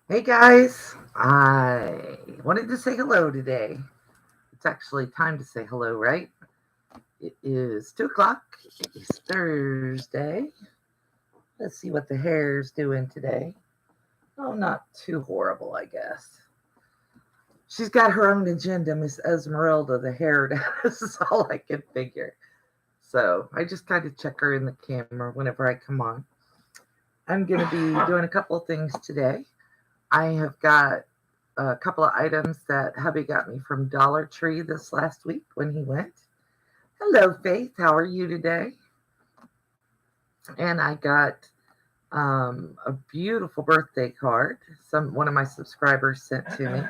Hey guys, I wanted to say hello today. It's actually time to say hello, right? It is 2 o'clock. It's Thursday. Let's see what the hair's doing today. Oh, not too horrible, I guess. She's got her own agenda, Miss Esmeralda, the hair does, is all I can figure. So I just kind of check her in the camera whenever I come on. I'm going to be doing a couple of things today. I have got a couple of items that hubby got me from Dollar Tree this last week when he went. Hello, Faith. How are you today? And I got a beautiful birthday card. One of my subscribers sent to me,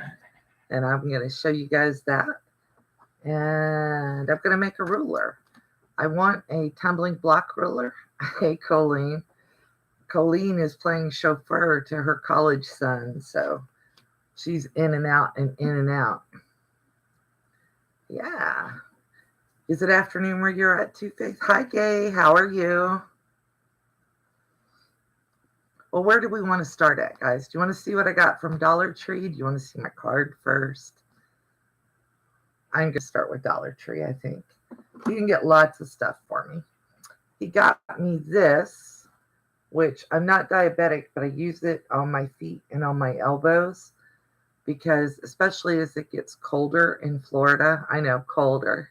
and I'm going to show you guys that. And I'm going to make a ruler. I want a tumbling block ruler. Hey, Colleen. Colleen is playing chauffeur to her college son, so she's in and out and in and out. Yeah. Is it afternoon where you're at too, Faith? Hi, Gay. How are you? Well, where do we want to start at, guys? Do you want to see what I got from Dollar Tree? Do you want to see my card first? I'm going to start with Dollar Tree, I think. You can get lots of stuff for me. He got me this, which I'm not diabetic, but I use it on my feet and on my elbows because especially as it gets colder in Florida, I know, colder.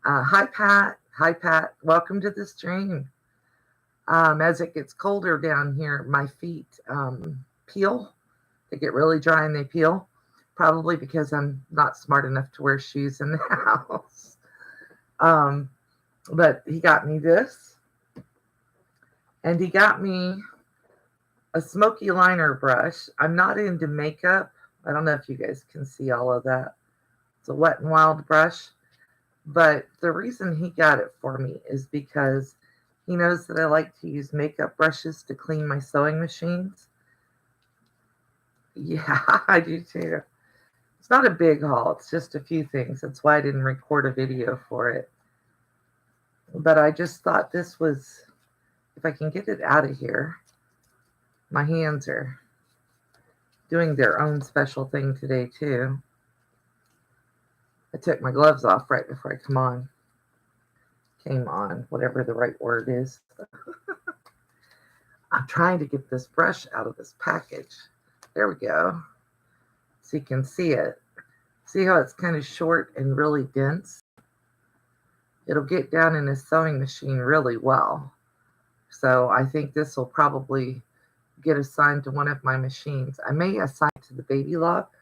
Hi, Pat. Hi, Pat. Welcome to the stream. As it gets colder down here, my feet peel. They get really dry and they peel, probably because I'm not smart enough to wear shoes in the house. But he got me this, and he got me a smoky liner brush. I'm not into makeup. I don't know if you guys can see all of that. It's a Wet n Wild brush. But the reason he got it for me is because he knows that I like to use makeup brushes to clean my sewing machines. Yeah, I do too. It's not a big haul. It's just a few things. That's why I didn't record a video for it. But I just thought this was, if I can get it out of here, my hands are doing their own special thing today too. I took my gloves off right before I came on, whatever the right word is. I'm trying to get this brush out of this package. There we go. So you can see it. See how it's kind of short and really dense? It'll get down in a sewing machine really well. So I think this will probably get assigned to one of my machines. I may assign it to the baby lock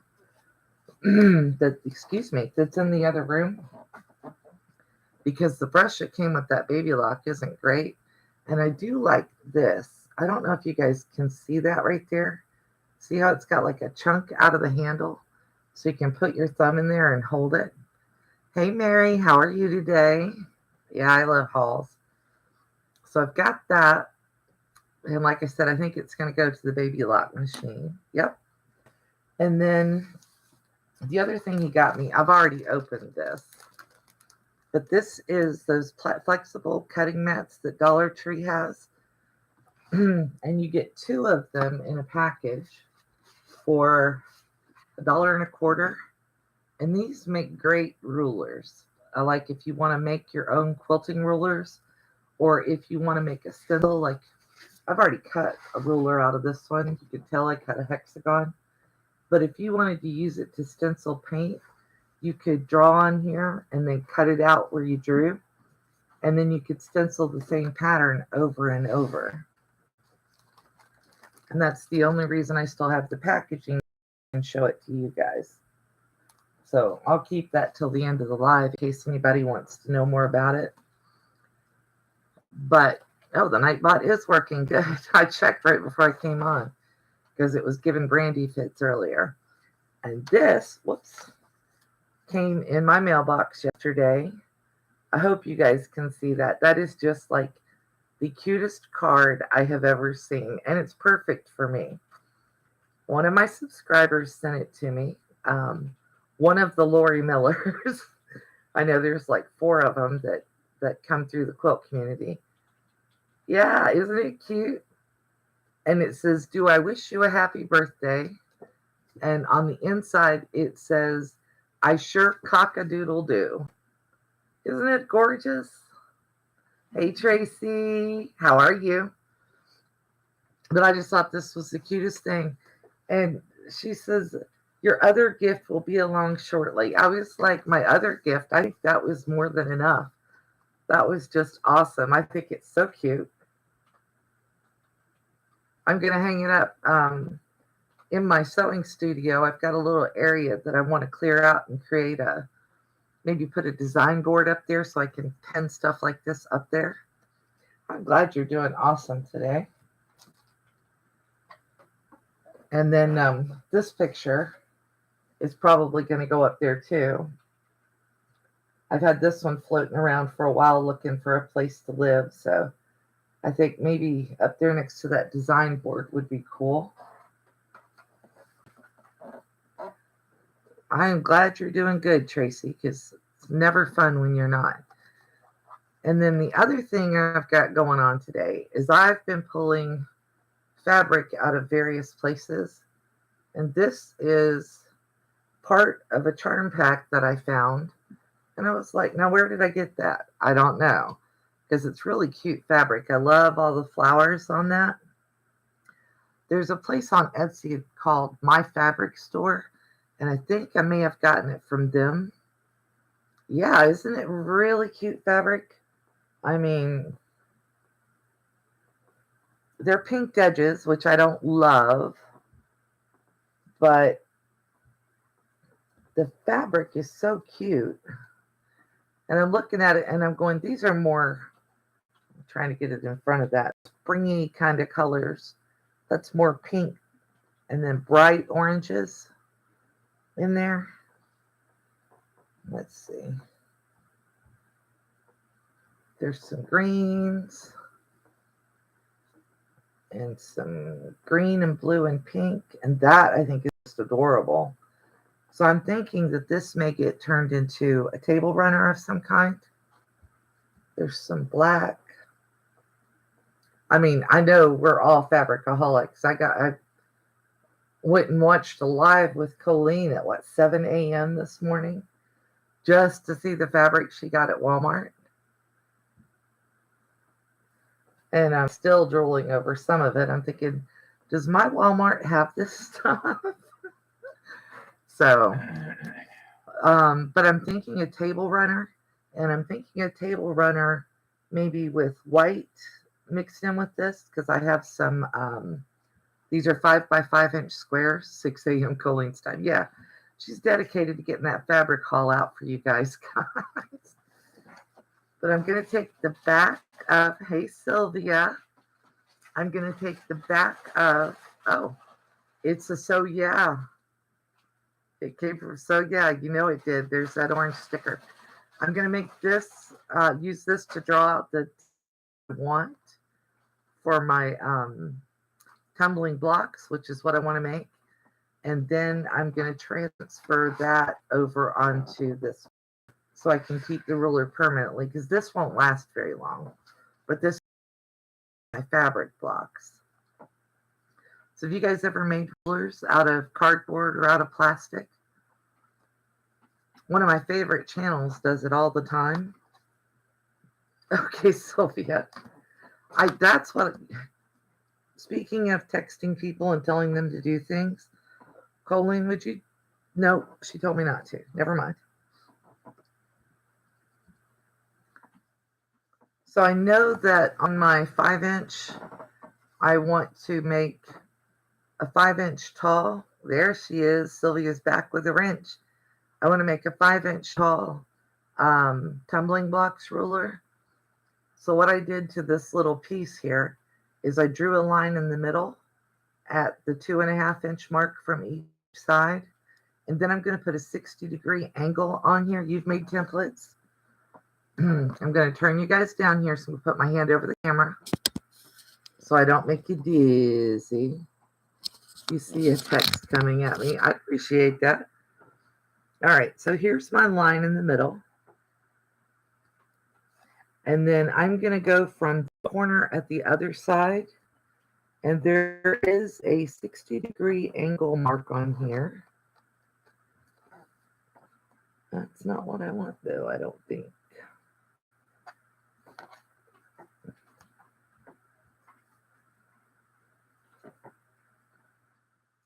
that's in the other room, because the brush that came with that baby lock isn't great. And I do like this. I don't know if you guys can see that right there. See how it's got like a chunk out of the handle? So you can put your thumb in there and hold it. Hey, Mary, how are you today? Yeah, I love hauls. So I've got that. And like I said, I think it's going to go to the baby lock machine. Yep. And then the other thing he got me, I've already opened this. But this is those flexible cutting mats that Dollar Tree has. And you get 2 of them in a package for $1.25. And these make great rulers. Like if you want to make your own quilting rulers, or if you want to make a stencil, like I've already cut a ruler out of this one. You can tell I cut a hexagon. But if you wanted to use it to stencil paint, you could draw on here and then cut it out where you drew. And then you could stencil the same pattern over and over. And that's the only reason I still have the packaging and show it to you guys. So I'll keep that till the end of the live in case anybody wants to know more about it. But, oh, the Nightbot is working good. I checked right before I came on because it was giving Brandy fits earlier. And this, whoops, came in my mailbox yesterday. I hope you guys can see that. That is just like the cutest card I have ever seen. And it's perfect for me. One of my subscribers sent it to me. One of the Lori Millers. I know there's like 4 of them that come through the quilt community. Yeah, isn't it cute? And it says, "Do I wish you a happy birthday?" And on the inside, it says, I sure cock-a-doodle do. Isn't it gorgeous? Hey, Tracy, how are you? But I just thought this was the cutest thing. And she says, your other gift will be along shortly. I was like, my other gift, I think that was more than enough. That was just awesome. I think it's so cute. I'm going to hang it up in my sewing studio. I've got a little area that I want to clear out and create maybe put a design board up there so I can pen stuff like this up there. I'm glad you're doing awesome today. And then this picture is probably going to go up there too. I've had this one floating around for a while looking for a place to live. So I think maybe up there next to that design board would be cool. I am glad you're doing good, Tracy, because it's never fun when you're not. And then the other thing I've got going on today is I've been pulling fabric out of various places. And this is part of a charm pack that I found. And I was like, now where did I get that? I don't know, because it's really cute fabric. I love all the flowers on that. There's a place on Etsy called My Fabric Store, and I think I may have gotten it from them. Yeah, isn't it really cute fabric? I mean, they're pink edges, which I don't love, but the fabric is so cute. And I'm looking at it and I'm going, these are more, I'm trying to get it in front of that, springy kind of colors. That's more pink and then bright oranges in there. Let's see. There's some greens and some green and blue and pink. And that I think is just adorable. So I'm thinking that this may get turned into a table runner of some kind. There's some black. I mean, I know we're all fabricaholics. I went and watched a live with Colleen at 7 a.m. this morning just to see the fabric she got at Walmart. And I'm still drooling over some of it. I'm thinking, does my Walmart have this stuff? So, but I'm thinking a table runner, and I'm thinking a table runner maybe with white mixed in with this, because I have some, these are 5 by 5 inch squares, 6 a.m. Colleen's time. Yeah, she's dedicated to getting that fabric haul out for you guys. But I'm going to take the back of, hey, Sylvia. I'm going to take the back of, oh, it's a So Yeah. It came from So Yeah, you know it did. There's that orange sticker. I'm going to make this, use this to draw out the want for my tumbling blocks, which is what I want to make. And then I'm going to transfer that over onto this so I can keep the ruler permanently, because this won't last very long. But this is my fabric blocks. So have you guys ever made rulers out of cardboard or out of plastic? One of my favorite channels does it all the time. Okay, Sylvia. That's what, speaking of texting people and telling them to do things, Colleen, would you? No, she told me not to. Never mind. So I know that on my 5-inch, I want to make a 5-inch tall. There she is. Sylvia's back with a wrench. I want to make a 5-inch tall tumbling blocks ruler. So what I did to this little piece here is I drew a line in the middle at the 2.5-inch mark from each side. And then I'm going to put a 60-degree angle on here. You've made templates. I'm going to turn you guys down here. So I'm going to put my hand over the camera so I don't make you dizzy. You see a text coming at me. I appreciate that. All right, so here's my line in the middle. And then I'm going to go from the corner at the other side And there is a 60-degree angle mark on here. That's not what I want, though, I don't think.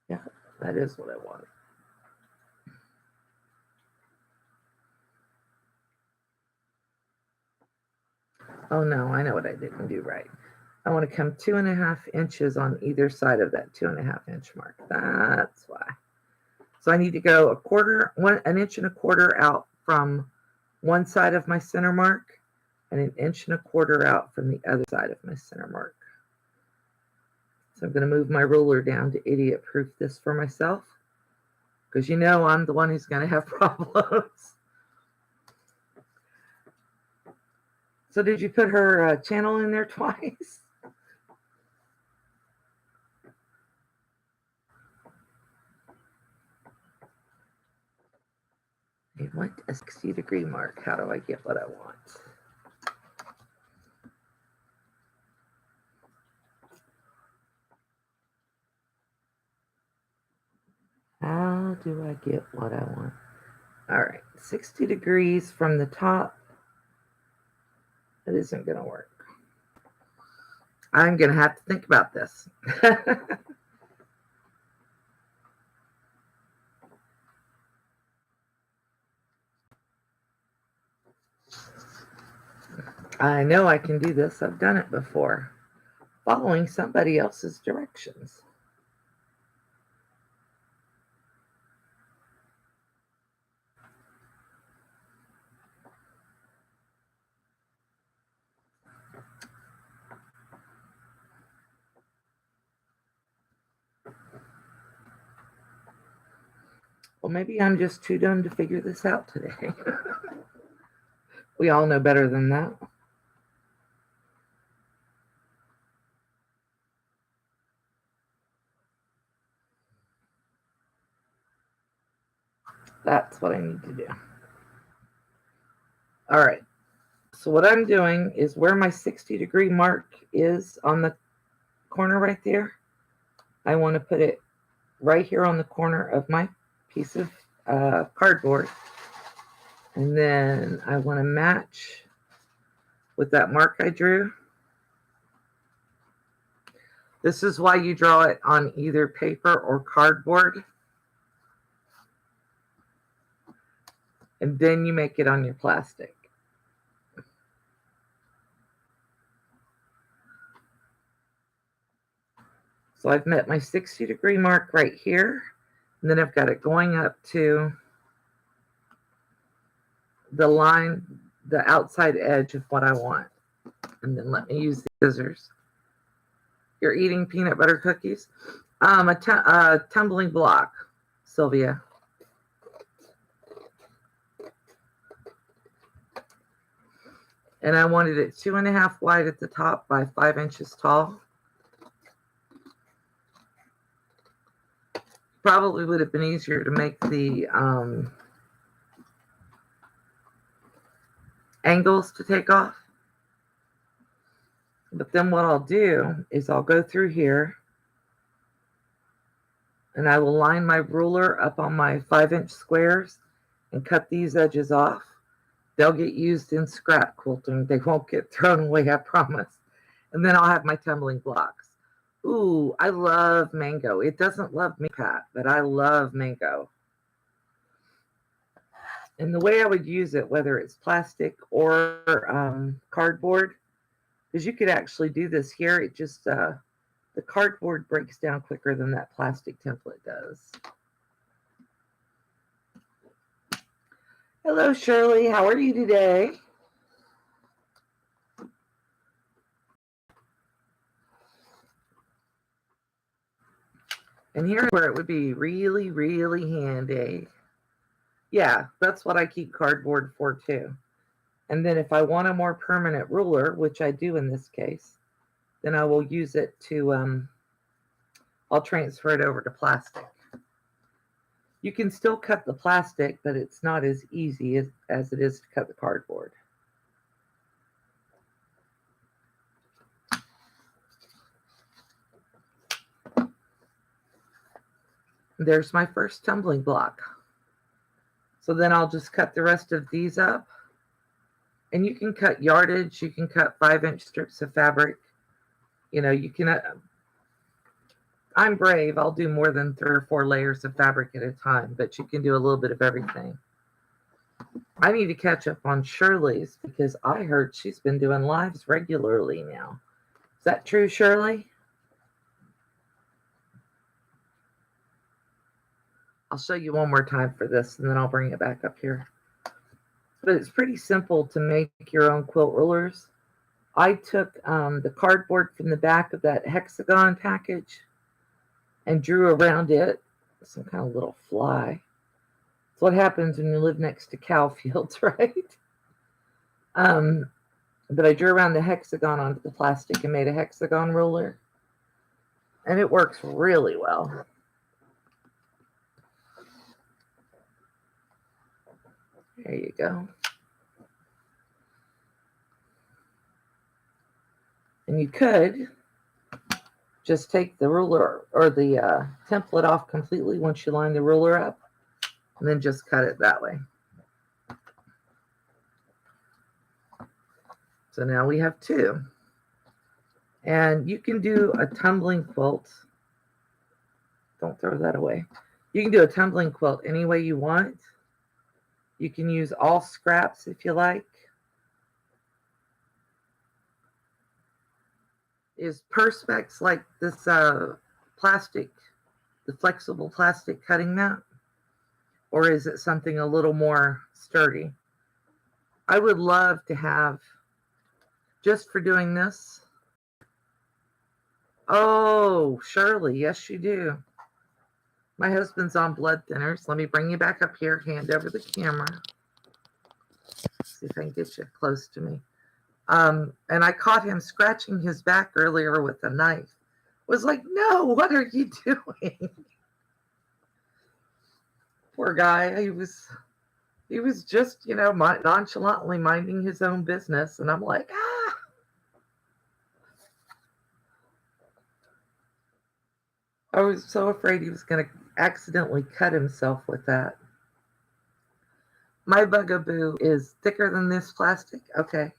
Yeah, that is what I want. Oh no, I know what I didn't do right. I want to come 2.5 inches on either side of that 2.5 inch mark. That's why. So I need to go an inch and a quarter out from one side of my center mark and an inch and a quarter out from the other side of my center mark. So I'm going to move my ruler down to idiot proof this for myself, because you know I'm the one who's going to have problems. So did you put her channel in there twice? I want a 60-degree mark. How do I get what I want? How do I get what I want? All right, 60 degrees from the top. That isn't going to work. I'm going to have to think about this. I know I can do this. I've done it before, following somebody else's directions. Well, maybe I'm just too dumb to figure this out today. We all know better than that. That's what I need to do. All right. So what I'm doing is where my 60-degree mark is on the corner right there, I want to put it right here on the corner of my piece of cardboard. And then I want to match with that mark I drew. This is why you draw it on either paper or cardboard. And then you make it on your plastic. So I've met my 60-degree mark right here. And then I've got it going up to the line, the outside edge of what I want. And then let me use the scissors. You're eating peanut butter cookies? A tumbling block, Sylvia. And I wanted it 2.5 wide at the top by 5 inches tall. Probably would have been easier to make the angles to take off. But then what I'll do is I'll go through here and I will line my ruler up on my 5-inch squares and cut these edges off. They'll get used in scrap quilting. They won't get thrown away, I promise. And then I'll have my tumbling blocks. Ooh, I love mango. It doesn't love me, Pat, but I love mango. And the way I would use it, whether it's plastic or cardboard, because you could actually do this here. It just, the cardboard breaks down quicker than that plastic template does. Hello, Shirley. How are you today? And here's where it would be really, really handy. Yeah, that's what I keep cardboard for too. And then if I want a more permanent ruler, which I do in this case, then I will use it to, I'll transfer it over to plastic. You can still cut the plastic, but it's not as easy as it is to cut the cardboard. There's my first tumbling block. So then I'll just cut the rest of these up. And you can cut yardage, you can cut 5-inch strips of fabric. You know, you can, I'm brave, I'll do more than 3 or 4 layers of fabric at a time, but you can do a little bit of everything. I need to catch up on Shirley's because I heard she's been doing lives regularly now. Is that true, Shirley? I'll show you one more time for this and then I'll bring it back up here. But it's pretty simple to make your own quilt rulers. I took the cardboard from the back of that hexagon package and drew around it some kind of little fly. That's what happens when you live next to cow fields, right? But I drew around the hexagon onto the plastic and made a hexagon ruler. And it works really well. There you go. And you could just take the ruler or the template off completely once you line the ruler up, and then just cut it that way. So now we have 2. And you can do a tumbling quilt. Don't throw that away. You can do a tumbling quilt any way you want. You can use all scraps if you like. Is Perspex like this plastic, the flexible plastic cutting mat? Or is it something a little more sturdy? I would love to have, just for doing this. Oh, Shirley, yes you do. My husband's on blood thinners. Let me bring you back up here, hand over the camera. See if I can get you close to me. And I caught him scratching his back earlier with a knife. Was like, no, what are you doing? Poor guy. He was just, you know, nonchalantly minding his own business. And I'm like, ah. I was so afraid he was going to accidentally cut himself with that. My bugaboo is thicker than this plastic. Okay.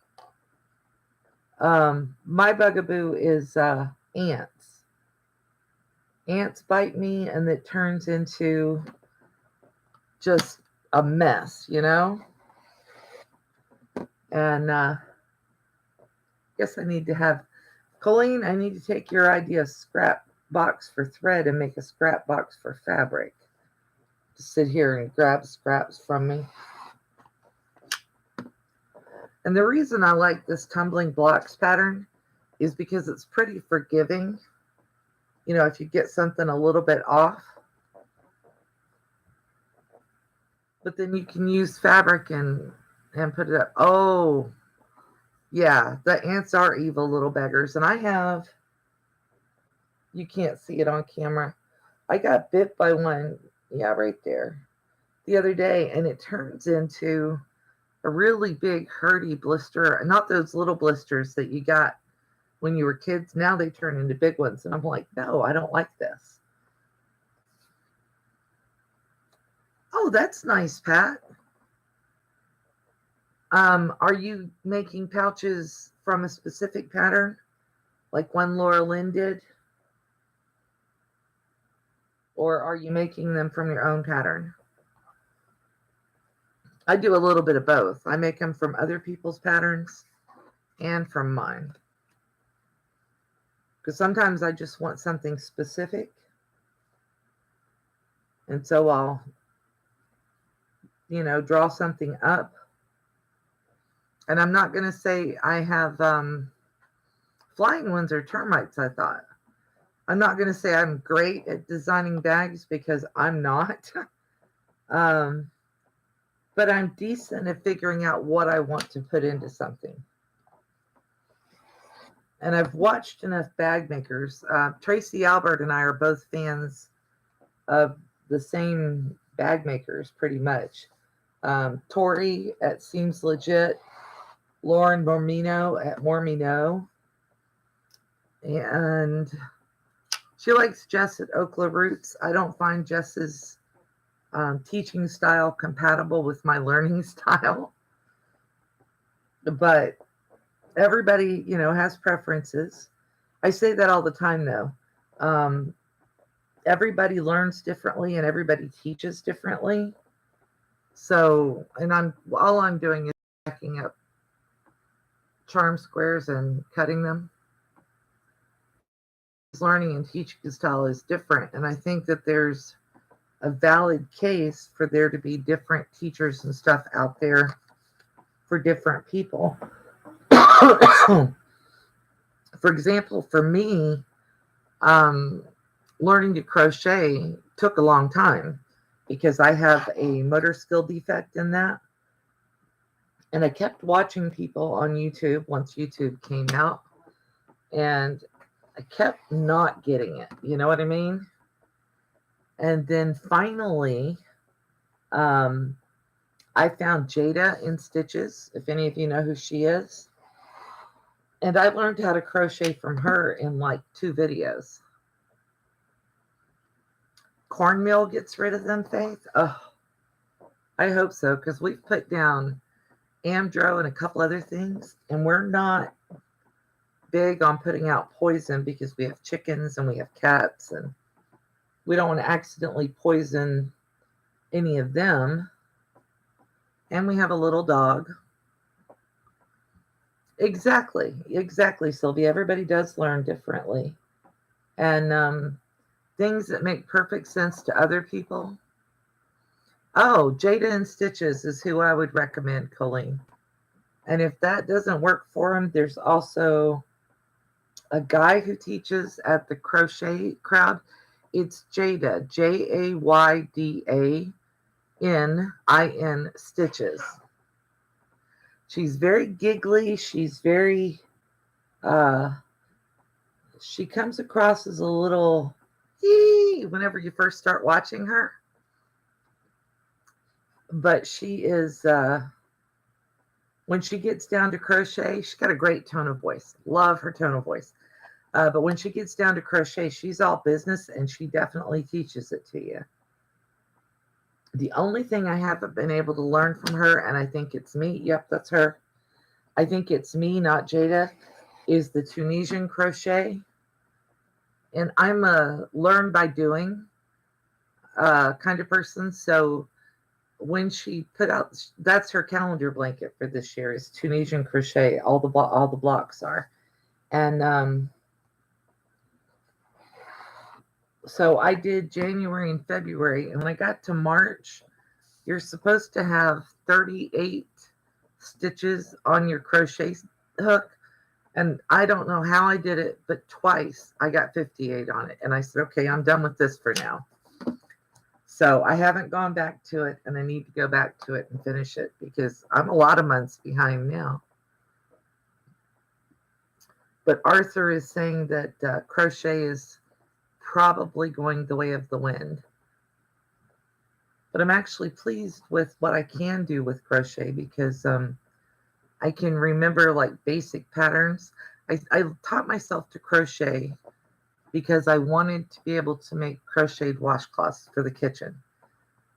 My bugaboo is ants. Ants bite me and it turns into just a mess, you know? And guess I need to have, Colleen, I need to take your idea of scrap box for thread and make a scrap box for fabric. Just sit here and grab scraps from me. And the reason I like this tumbling blocks pattern is because it's pretty forgiving. You know, if you get something a little bit off, but then you can use fabric and put it up. Oh, yeah, the ants are evil little beggars. And I have, you can't see it on camera. I got bit by one, yeah, right there, the other day, and it turns into a really big hurty blister. Not those little blisters that you got when you were kids. Now they turn into big ones. And I'm like, no, I don't like this. Oh, that's nice, Pat. Are you making pouches from a specific pattern, like one Laura Lynn did? Or are you making them from your own pattern? I do a little bit of both. I make them from other people's patterns and from mine. Because sometimes I just want something specific. And so I'll, you know, draw something up. And I'm not going to say I have flying ones or termites, I thought. I'm not going to say I'm great at designing bags because I'm not. But I'm decent at figuring out what I want to put into something. And I've watched enough bag makers. Tracy Albert and I are both fans of the same bag makers pretty much. Tori at Seems Legit, Lauren Mormino at Mormino, and She likes Jess at Okla Roots. I don't find Jess's teaching style compatible with my learning style, but everybody, has preferences. I say that all the time, though. Um, Everybody learns differently and everybody teaches differently. So, and all I'm doing is packing up charm squares and cutting them. Learning and teaching style is different, and I think that there's a valid case for there to be different teachers and stuff out there for different people. For example, for me, learning to crochet took a long time because I have a motor skill defect in that. And I kept watching people on YouTube once YouTube came out, and I kept not getting it. You know what I mean? And then finally, I found Jada in Stitches, if any of you know who she is. And I learned how to crochet from her in like 2 videos. Cornmeal gets rid of them, Faith? Oh, I hope so, because we've put down Amdro and a couple other things, and we're not big on putting out poison because we have chickens and we have cats, and we don't want to accidentally poison any of them. And we have a little dog. Exactly, Sylvia. Everybody does learn differently. And things that make perfect sense to other people. Oh, Jada and Stitches is who I would recommend, Colleen. And if that doesn't work for him, there's also a guy who teaches at the Crochet Crowd. It's Jada, JAYDANIN Stitches. She's very giggly. She's very, she comes across as a little whenever you first start watching her. But she is, when she gets down to crochet, she's got a great tone of voice. Love her tone of voice. But when she gets down to crochet, she's all business, and she definitely teaches it to you. The only thing I haven't been able to learn from her, and I think it's me, yep, that's her. I think it's me, not Jada, is the Tunisian crochet. And I'm a learn by doing kind of person. So when she put out, that's her calendar blanket for this year, is Tunisian crochet. All the blocks are. And so I did January and February, and when I got to March, you're supposed to have 38 stitches on your crochet hook. And I don't know how I did it, but twice I got 58 on it. And I said, okay, I'm done with this for now. So I haven't gone back to it, and I need to go back to it and finish it because I'm a lot of months behind now. But Arthur is saying that crochet is probably going the way of the wind. But I'm actually pleased with what I can do with crochet because I can remember like basic patterns. I taught myself to crochet because I wanted to be able to make crocheted washcloths for the kitchen.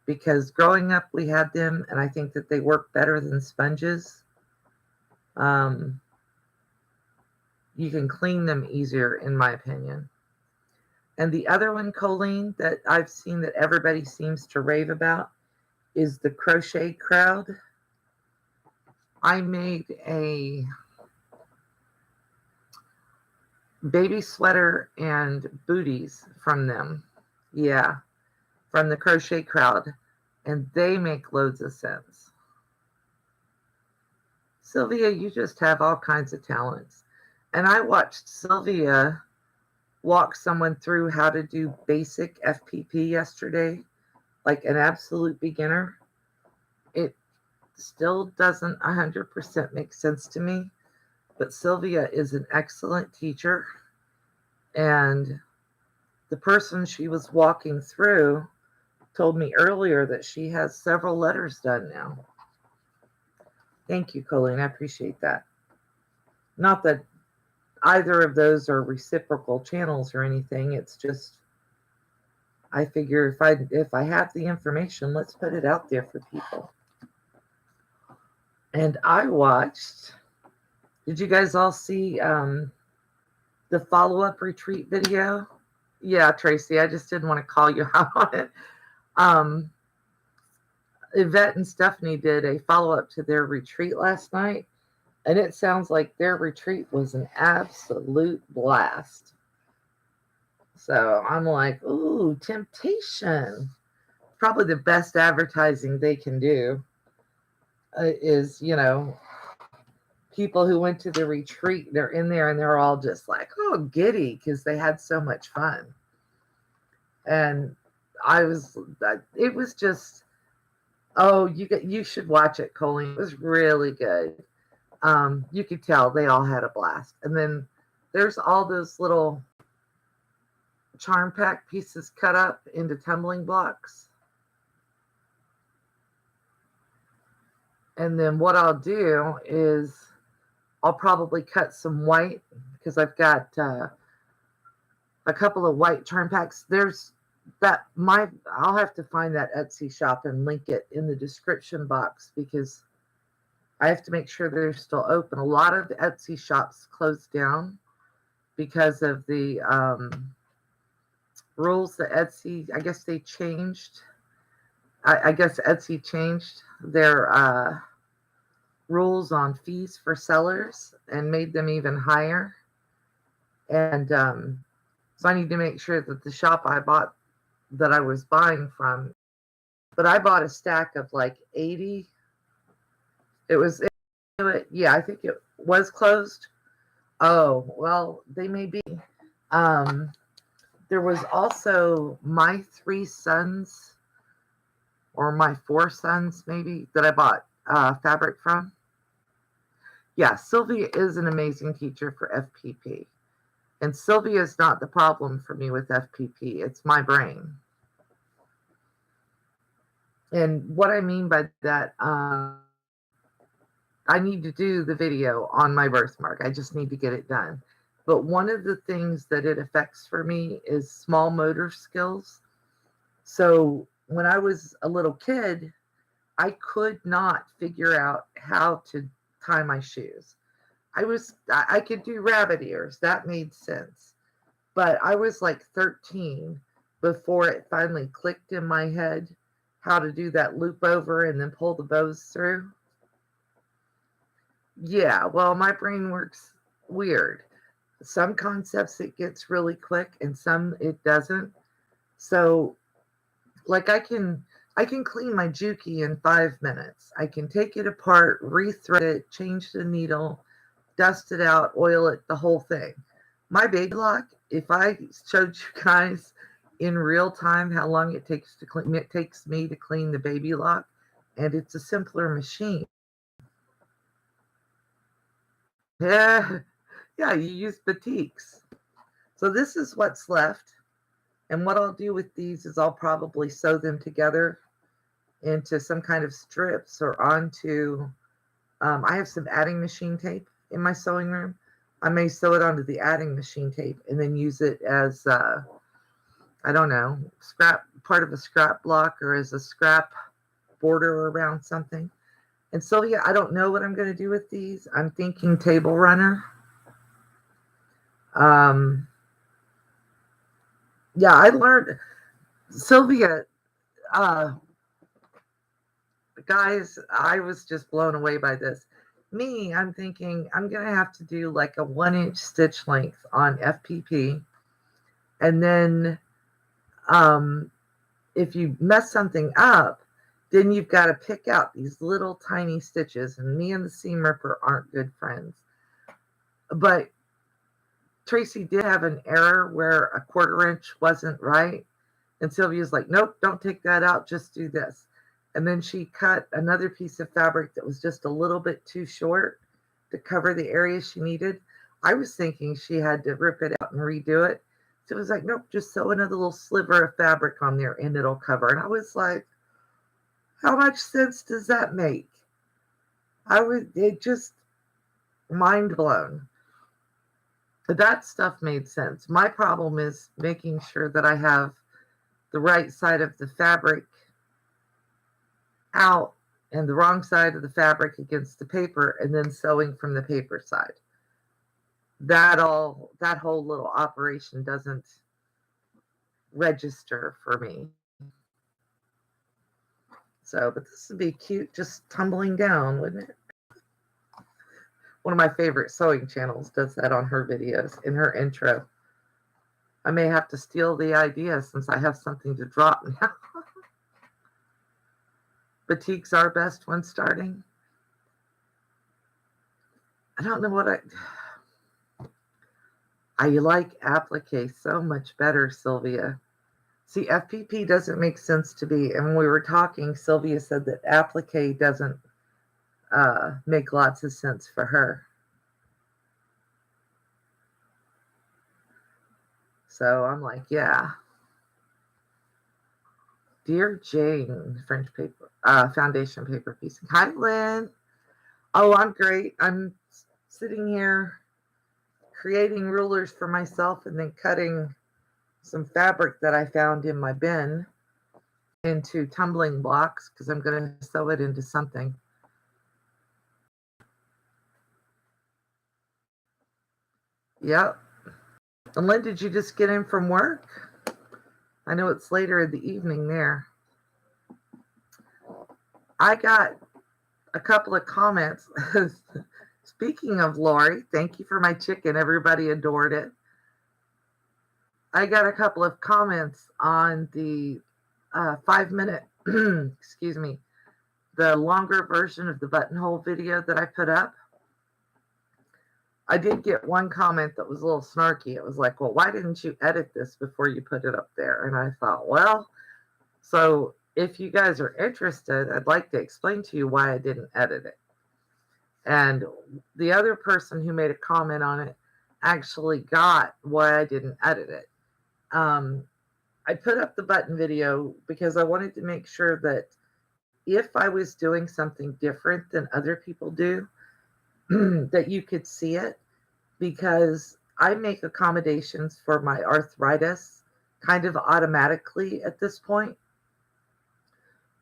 Because growing up, we had them, and I think that they work better than sponges. You can clean them easier, in my opinion. And the other one, Colleen, that I've seen that everybody seems to rave about is the Crochet Crowd. I made a baby sweater and booties from them. Yeah, from the Crochet Crowd. And they make loads of sense. Sylvia, you just have all kinds of talents. And I watched Sylvia walk someone through how to do basic FPP yesterday, like an absolute beginner. It still doesn't 100% make sense to me, but Sylvia is an excellent teacher. And the person she was walking through told me earlier that she has several letters done now. Thank you, Colleen. I appreciate that. Not that either of those are reciprocal channels or anything. It's just, I figure if I have the information, let's put it out there for people. And I watched. Did you guys all see the follow-up retreat video? Yeah, Tracy, I just didn't want to call you out on it. Yvette and Stephanie did a follow-up to their retreat last night, and it sounds like their retreat was an absolute blast. So I'm like, ooh, temptation. Probably the best advertising they can do is, people who went to the retreat, they're in there and they're all just like, oh, giddy, because they had so much fun. And it was just, oh, you should watch it, Colleen. It was really good. You could tell they all had a blast. And then there's all those little charm pack pieces cut up into tumbling blocks. And then what I'll do is I'll probably cut some white, because I've got a couple of white charm packs. I'll have to find that Etsy shop and link it in the description box, because I have to make sure they're still open. A lot of Etsy shops closed down because of the rules that Etsy, I guess they changed. I guess Etsy changed their rules on fees for sellers and made them even higher. And so I need to make sure that the shop that I was buying from, but I bought a stack of like 80. Yeah, I think it was closed. Oh, well, they may be. There was also my 3 sons, or my 4 sons maybe, that I bought fabric from. Yeah, Sylvia is an amazing teacher for FPP. And Sylvia is not the problem for me with FPP. It's my brain. And what I mean by that, I need to do the video on my birthmark. I just need to get it done. But one of the things that it affects for me is small motor skills. So when I was a little kid, I could not figure out how to tie my shoes. I could do rabbit ears. That made sense. But I was like 13 before it finally clicked in my head how to do that loop over and then pull the bows through. Yeah, well, my brain works weird. Some concepts it gets really quick and some it doesn't. So like I can clean my Juki in 5 minutes. I can take it apart, rethread it, change the needle, dust it out, oil it, the whole thing. My baby lock, if I showed you guys in real time how long it takes me to clean the baby lock, and it's a simpler machine. Yeah, yeah, you use batiks. So this is what's left. And what I'll do with these is I'll probably sew them together into some kind of strips or onto, I have some adding machine tape in my sewing room. I may sew it onto the adding machine tape and then use it as, I don't know, part of a scrap block or as a scrap border around something. And so, yeah, I don't know what I'm going to do with these. I'm thinking table runner. Yeah, I learned, Sylvia, guys, I was just blown away by this. I'm thinking I'm going to have to do like a 1-inch stitch length on FPP. And then if you mess something up, then you've got to pick out these little tiny stitches. And me and the seam ripper aren't good friends. But Tracy did have an error where a 1/4 inch wasn't right. And Sylvia's like, nope, don't take that out. Just do this. And then she cut another piece of fabric that was just a little bit too short to cover the area she needed. I was thinking she had to rip it out and redo it. So it was like, nope, just sew another little sliver of fabric on there and it'll cover. And I was like, how much sense does that make? It just mind blown. that stuff made sense. My problem is making sure that I have the right side of the fabric out and the wrong side of the fabric against the paper, and then sewing from the paper side. That whole little operation doesn't register for me. So, but this would be cute just tumbling down, wouldn't it? One of my favorite sewing channels does that on her videos in her intro. I may have to steal the idea since I have something to drop now. Batiks are best when starting. I don't know what I like applique so much better, Sylvia. See, FPP doesn't make sense to me. And when we were talking, Sylvia said that applique doesn't make lots of sense for her. So I'm like, yeah. Dear Jane, French paper, foundation paper piecing. Hi, Lynn. Oh, I'm great. I'm sitting here creating rulers for myself and then cutting some fabric that I found in my bin into tumbling blocks because I'm going to sew it into something. Yep. And Lynn, did you just get in from work? I know it's later in the evening there. I got a couple of comments. Speaking of Lori, thank you for my chicken. Everybody adored it. I got a couple of comments on the 5-minute, excuse me, the longer version of the buttonhole video that I put up. I did get one comment that was a little snarky. It was like, well, why didn't you edit this before you put it up there? And I thought, well, so if you guys are interested, I'd like to explain to you why I didn't edit it. And the other person who made a comment on it actually got why I didn't edit it. I put up the button video because I wanted to make sure that if I was doing something different than other people do, that you could see it, because I make accommodations for my arthritis kind of automatically at this point.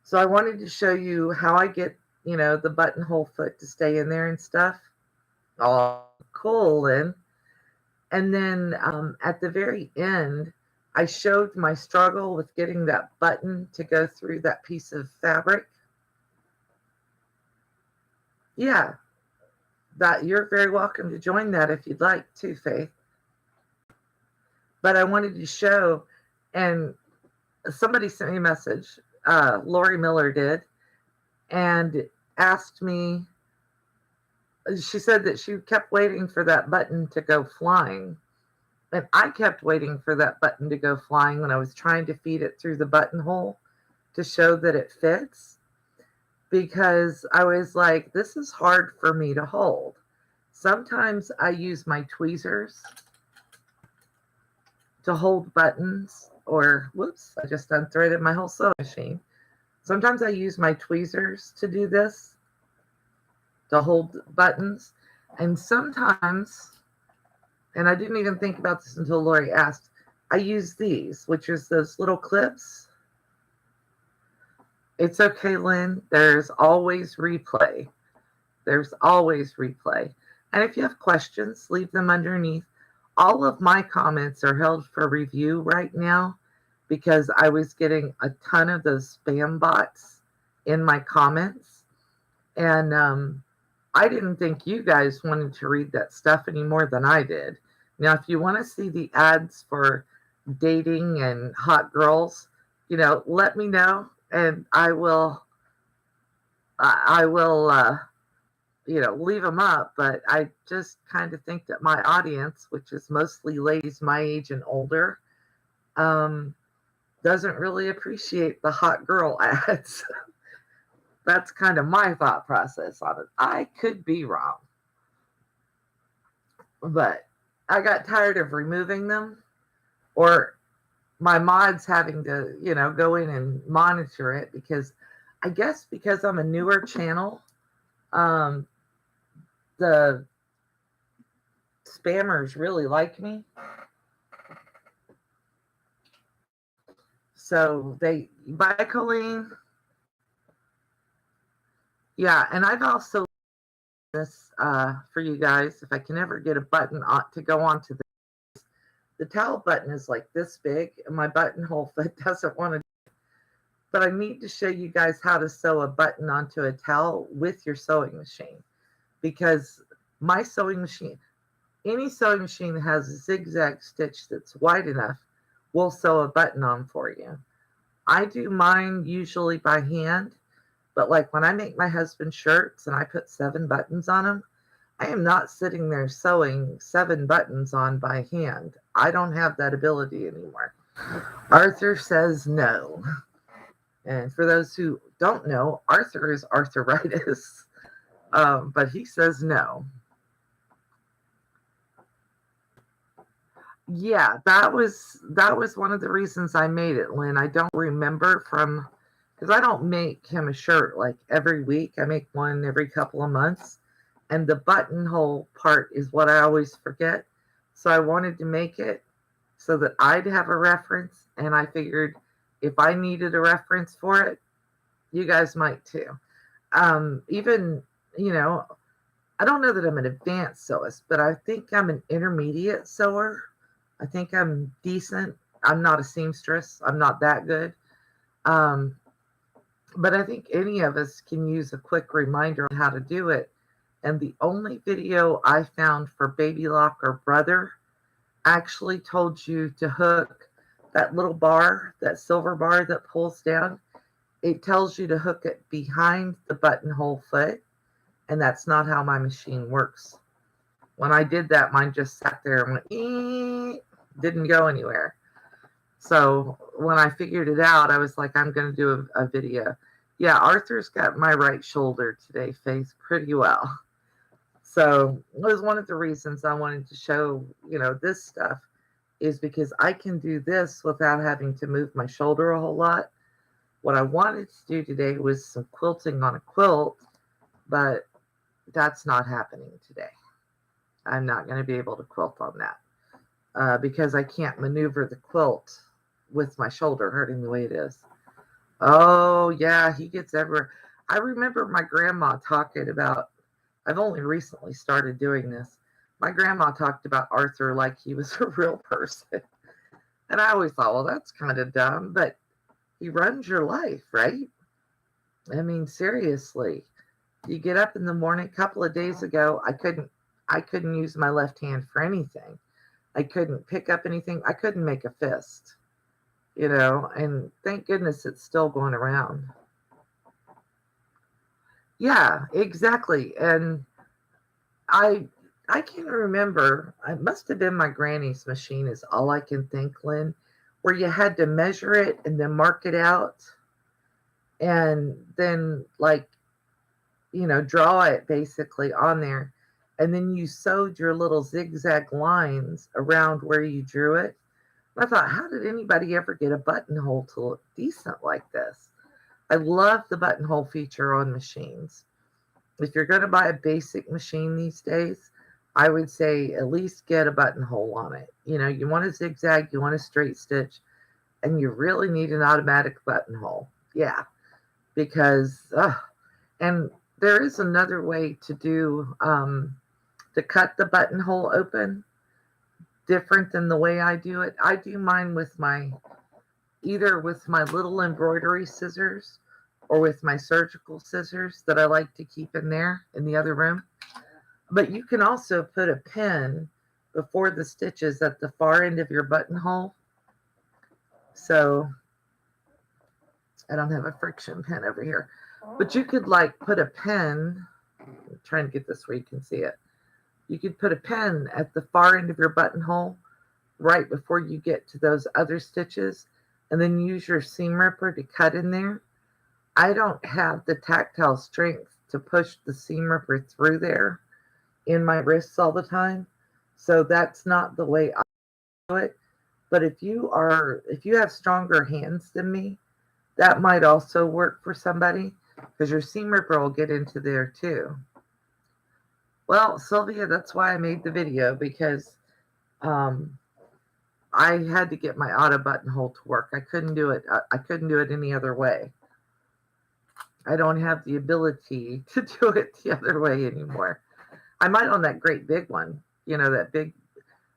So I wanted to show you how I get, the buttonhole foot to stay in there and stuff. Oh, cool, Lynn. And then at the very end, I showed my struggle with getting that button to go through that piece of fabric. Yeah, that you're very welcome to join that if you'd like to, Faith. But I wanted to show, and somebody sent me a message, Lori Miller did, and asked me, she said that she kept waiting for that button to go flying. And I kept waiting for that button to go flying when I was trying to feed it through the buttonhole to show that it fits, because I was like, this is hard for me to hold. Sometimes I use my tweezers to hold buttons, or whoops, I just unthreaded my whole sewing machine. Sometimes I use my tweezers to do this, to hold buttons. And sometimes, and I didn't even think about this until Lori asked, I use these, which is those little clips. It's okay, Lynn. There's always replay. There's always replay. And if you have questions, leave them underneath. All of my comments are held for review right now because I was getting a ton of those spam bots in my comments. And I didn't think you guys wanted to read that stuff any more than I did. Now, if you want to see the ads for dating and hot girls, let me know, and I will leave them up. But I just kind of think that my audience, which is mostly ladies my age and older, doesn't really appreciate the hot girl ads. That's kind of my thought process on it. I could be wrong, but I got tired of removing them, or my mods having to, go in and monitor it, because I guess because I'm a newer channel, the spammers really like me. So they buy Colleen. Yeah, and I've also this for you guys. If I can ever get a button to go onto the towel button is like this big, and my buttonhole foot doesn't want to. But I need to show you guys how to sew a button onto a towel with your sewing machine, because my sewing machine, any sewing machine that has a zigzag stitch that's wide enough, will sew a button on for you. I do mine usually by hand, but like when I make my husband shirts and I put 7 buttons on them, I am not sitting there sewing 7 buttons on by hand. I don't have that ability anymore. Arthur says no. And for those who don't know, Arthur is arthritis, but he says no. Yeah, that was one of the reasons I made it, Lynn. I don't remember because I don't make him a shirt like every week. I make one every couple of months, and the buttonhole part is what I always forget. So I wanted to make it so that I'd have a reference, and I figured if I needed a reference for it, you guys might too. Even, I don't know that I'm an advanced sewist, but I think I'm an intermediate sewer. I think I'm decent. I'm not a seamstress. I'm not that good. But I think any of us can use a quick reminder on how to do it. And the only video I found for Baby Lock or Brother actually told you to hook that little bar, that silver bar that pulls down. It tells you to hook it behind the buttonhole foot, and that's not how my machine works. When I did that, mine just sat there and went, didn't go anywhere. So when I figured it out, I was like, I'm going to do a video. Yeah, Arthur's got my right shoulder today, Faith, pretty well. So it was one of the reasons I wanted to show, this stuff is because I can do this without having to move my shoulder a whole lot. What I wanted to do today was some quilting on a quilt, but that's not happening today. I'm not going to be able to quilt on that because I can't maneuver the quilt with my shoulder hurting the way it is. Oh, yeah, he gets everywhere. I remember my grandma talking about, I've only recently started doing this. My grandma talked about Arthur like he was a real person. And I always thought, well, that's kind of dumb, but he runs your life, right? I mean, seriously. You get up in the morning. A couple of days ago, I couldn't use my left hand for anything. I couldn't pick up anything. I couldn't make a fist, and thank goodness it's still going around. Yeah, exactly. And I can't remember. It must have been my granny's machine is all I can think, Lynn, where you had to measure it and then mark it out and then draw it basically on there. And then you sewed your little zigzag lines around where you drew it. And I thought, how did anybody ever get a buttonhole to look decent like this? I love the buttonhole feature on machines. If you're going to buy a basic machine these days, I would say at least get a buttonhole on it. You want a zigzag, you want a straight stitch, and you really need an automatic buttonhole. Yeah, because, and there is another way to do, to cut the buttonhole open, different than the way I do it. I do mine with either with my little embroidery scissors or with my surgical scissors that I like to keep in there in the other room. But you can also put a pin before the stitches at the far end of your buttonhole. So I don't have a friction pin over here, but you could put a pin. I'm trying to get this where you can see it. You could put a pin at the far end of your buttonhole right before you get to those other stitches, and then use your seam ripper to cut in there. I don't have the tactile strength to push the seam ripper through there in my wrists all the time, so that's not the way I do it. But if you have stronger hands than me, that might also work for somebody, because your seam ripper will get into there too. Well, Sylvia, that's why I made the video, because um, I had to get my auto buttonhole to work. I couldn't do it. I couldn't do it any other way. I don't have the ability to do it the other way anymore. I might on that great big one, that big,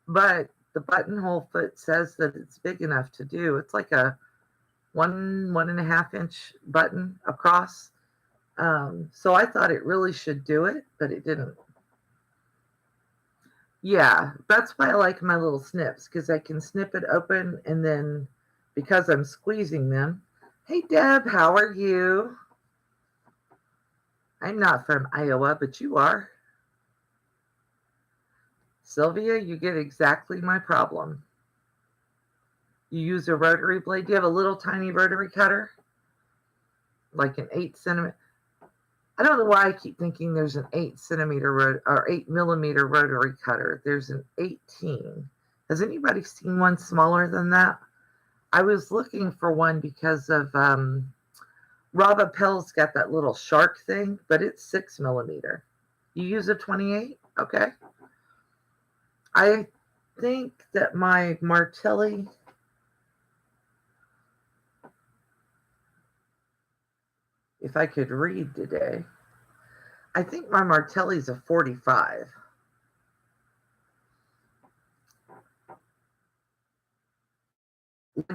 but the buttonhole foot says that it's big enough to do. It's like a 1.5 inch button across. So I thought it really should do it, but it didn't. Yeah, that's why I like my little snips, because I can snip it open, and then because I'm squeezing them. Hey, Deb, how are you? I'm not from Iowa, but you are. Sylvia, you get exactly my problem. You use a rotary blade. Do you have a little tiny rotary cutter? Like an 8 centimeter? I don't know why I keep thinking there's an 8 centimeter or 8 millimeter rotary cutter. There's an 18. Has anybody seen one smaller than that? I was looking for one because of Rob Appel's got that little shark thing, but it's 6 millimeter. You use a 28? Okay. I think that my Martelli, if I could read today, I think my Martelli's a 45.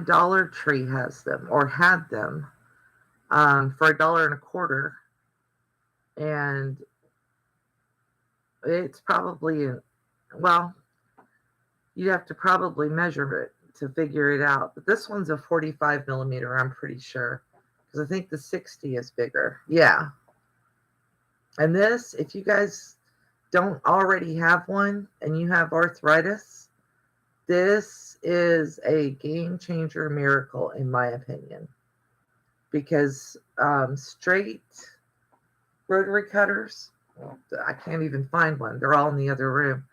Dollar Tree has them, or had them, for $1.25, and it's probably well, you'd have to probably measure it to figure it out. But this one's a 45 millimeter, I'm pretty sure, because I think the 60 is bigger. Yeah. And this, if you guys don't already have one and you have arthritis, this is a game changer miracle, in my opinion, because straight rotary cutters, I can't even find one. They're all in the other room,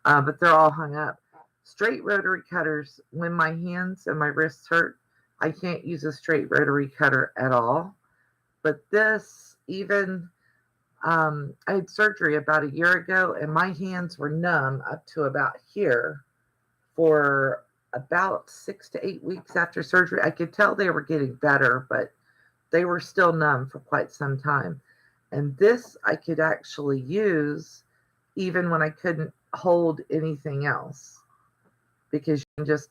but they're all hung up. Straight rotary cutters, when my hands and my wrists hurt, I can't use a straight rotary cutter at all. But this, even I had surgery about a year ago, and my hands were numb up to about here for about 6 to 8 weeks after surgery. I could tell they were getting better, but they were still numb for quite some time. And this I could actually use even when I couldn't hold anything else, because you can just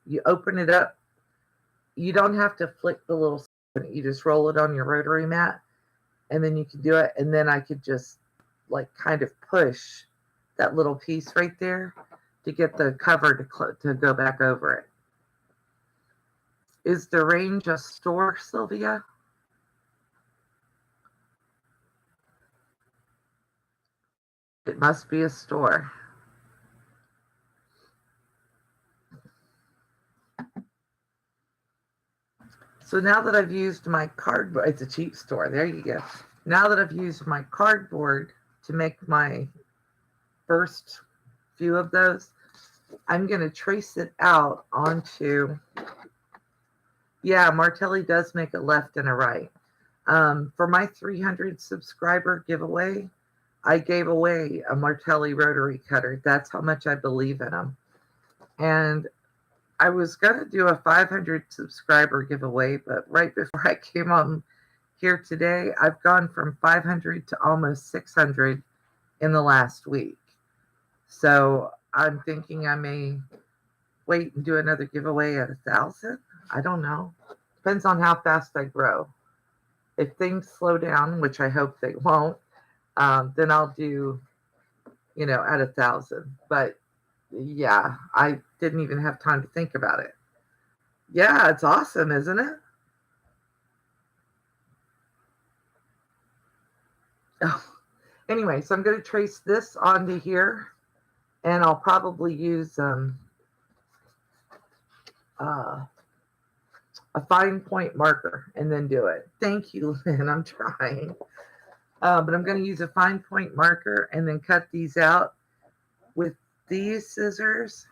you open it up. You don't have to flick the little, you just roll it on your rotary mat, and then you can do it. And then I could just kind of push that little piece right there to get the cover to go back over it. Is the range a store, Sylvia? It must be a store. So now that I've used my cardboard, it's a cheap store. There you go. Now that I've used my cardboard to make my first few of those, I'm going to trace it out onto, yeah, Martelli does make a left and a right. For my 300 subscriber giveaway, I gave away a Martelli rotary cutter. That's how much I believe in them. And I was going to do a 500 subscriber giveaway, but right before I came on here today, I've gone from 500 to almost 600 in the last week. So I'm thinking I may wait and do another giveaway at 1,000. I don't know. Depends on how fast I grow. If things slow down, which I hope they won't, then I'll do, at 1,000. But yeah, I didn't even have time to think about it. Yeah, it's awesome, isn't it? Oh. Anyway, so I'm going to trace this onto here, and I'll probably use a fine point marker and then do it. Thank you, Lynn. I'm trying. But I'm going to use a fine point marker and then cut these out with these scissors.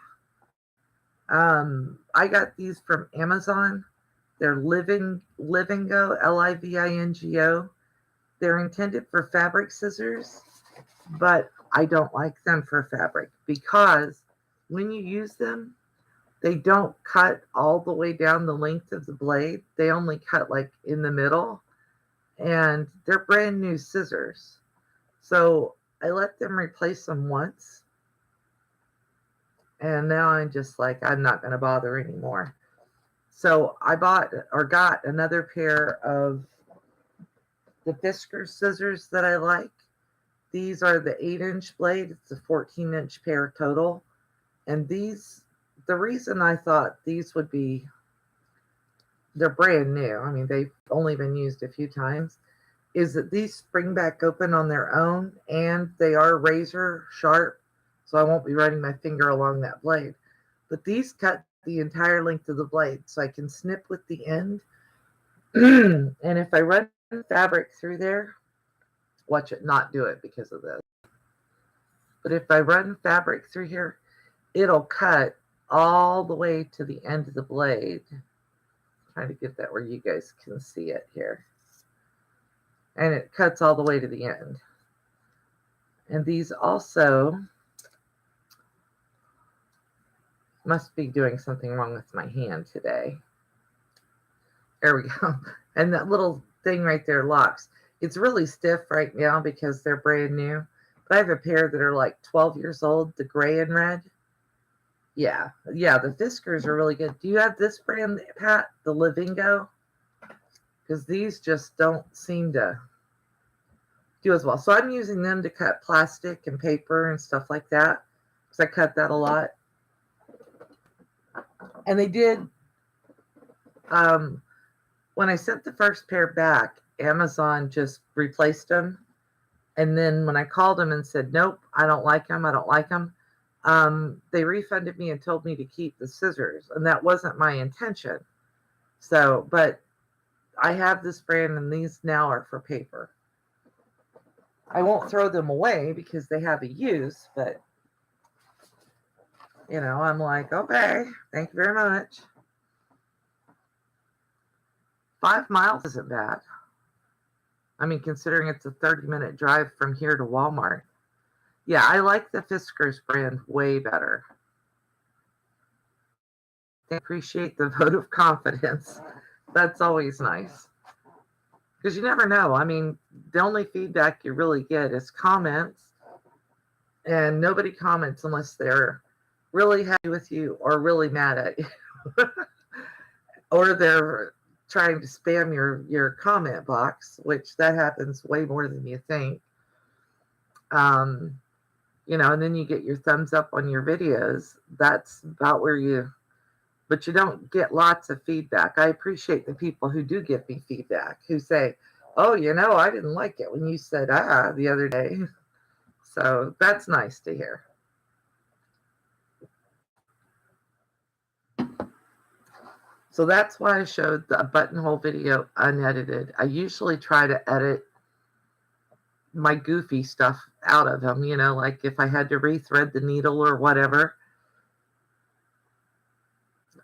I got these from Amazon. They're Livingo, Livingo. They're intended for fabric scissors. but I don't like them for fabric because when you use them, they don't cut all the way down the length of the blade. They only cut like in the middle, and they're brand new scissors. So I let them replace them once, and now I'm just like, I'm not going to bother anymore. So I bought or got another pair of the Fisker scissors that I like. These are the 8-inch blade. It's a 14-inch pair total. And these, the reason I thought these would be, they're brand new. I mean, they've only been used a few times, is that these spring back open on their own and they are razor sharp. So I won't be running my finger along that blade. But these cut the entire length of the blade. So I can snip with the end. And if I run fabric through there, watch it not do it because of this. But if I run fabric through here, it'll cut all the way to the end of the blade. I'm trying to get that where you guys can see it here. And it cuts all the way to the end. And these also must be doing something wrong with my hand today. There we go. And that little thing right there locks. It's really stiff right now because they're brand new. But I have a pair that are like 12 years old, the gray and red. Yeah, the Fiskers are really good. Do you have this brand, Pat, the Livingo? Because these just don't seem to do as well. So I'm using them to cut plastic and paper and stuff like that, because I cut that a lot. And they did, when I sent the first pair back, Amazon just replaced them. And then when I called them and said, nope, I don't like them, they refunded me and told me to keep the scissors. And that wasn't my intention. So, but I have this brand and these now are for paper. I won't throw them away because they have a use, but you know, I'm like, okay, thank you very much. 5 miles isn't bad. I mean, considering it's a 30-minute drive from here to Walmart. Yeah, I like the Fiskars brand way better. I appreciate the vote of confidence. That's always nice. Because you never know. I mean, the only feedback you really get is comments. And nobody comments unless they're really happy with you or really mad at you. Or they're trying to spam your comment box, which that happens way more than you think. You know, and then you get your thumbs up on your videos. That's about where you, but you don't get lots of feedback. I appreciate the people who do give me feedback, who say, oh, you know, I didn't like it when you said the other day. So that's nice to hear. So that's why I showed the buttonhole video unedited. I usually try to edit my goofy stuff out of them, you know, like if I had to rethread the needle or whatever.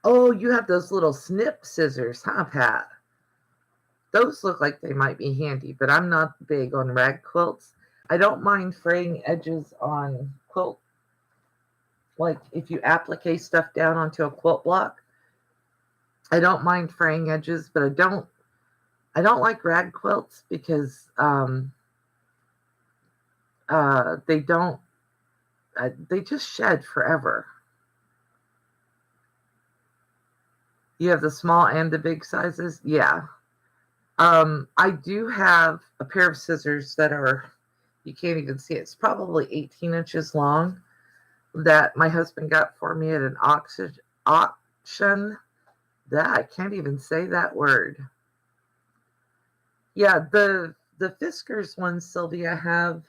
Oh, you have those little snip scissors, huh, Pat? Those look like they might be handy, but I'm not big on rag quilts. I don't mind fraying edges on quilt. Like if you applique stuff down onto a quilt block, I don't mind fraying edges, but I don't like rag quilts because they just shed forever. You have the small and the big sizes? Yeah. I do have a pair of scissors that are, you can't even see it. It's probably 18 inches long that my husband got for me at an auction. That I can't even say that word. Yeah, the Fiskars ones, Sylvia, have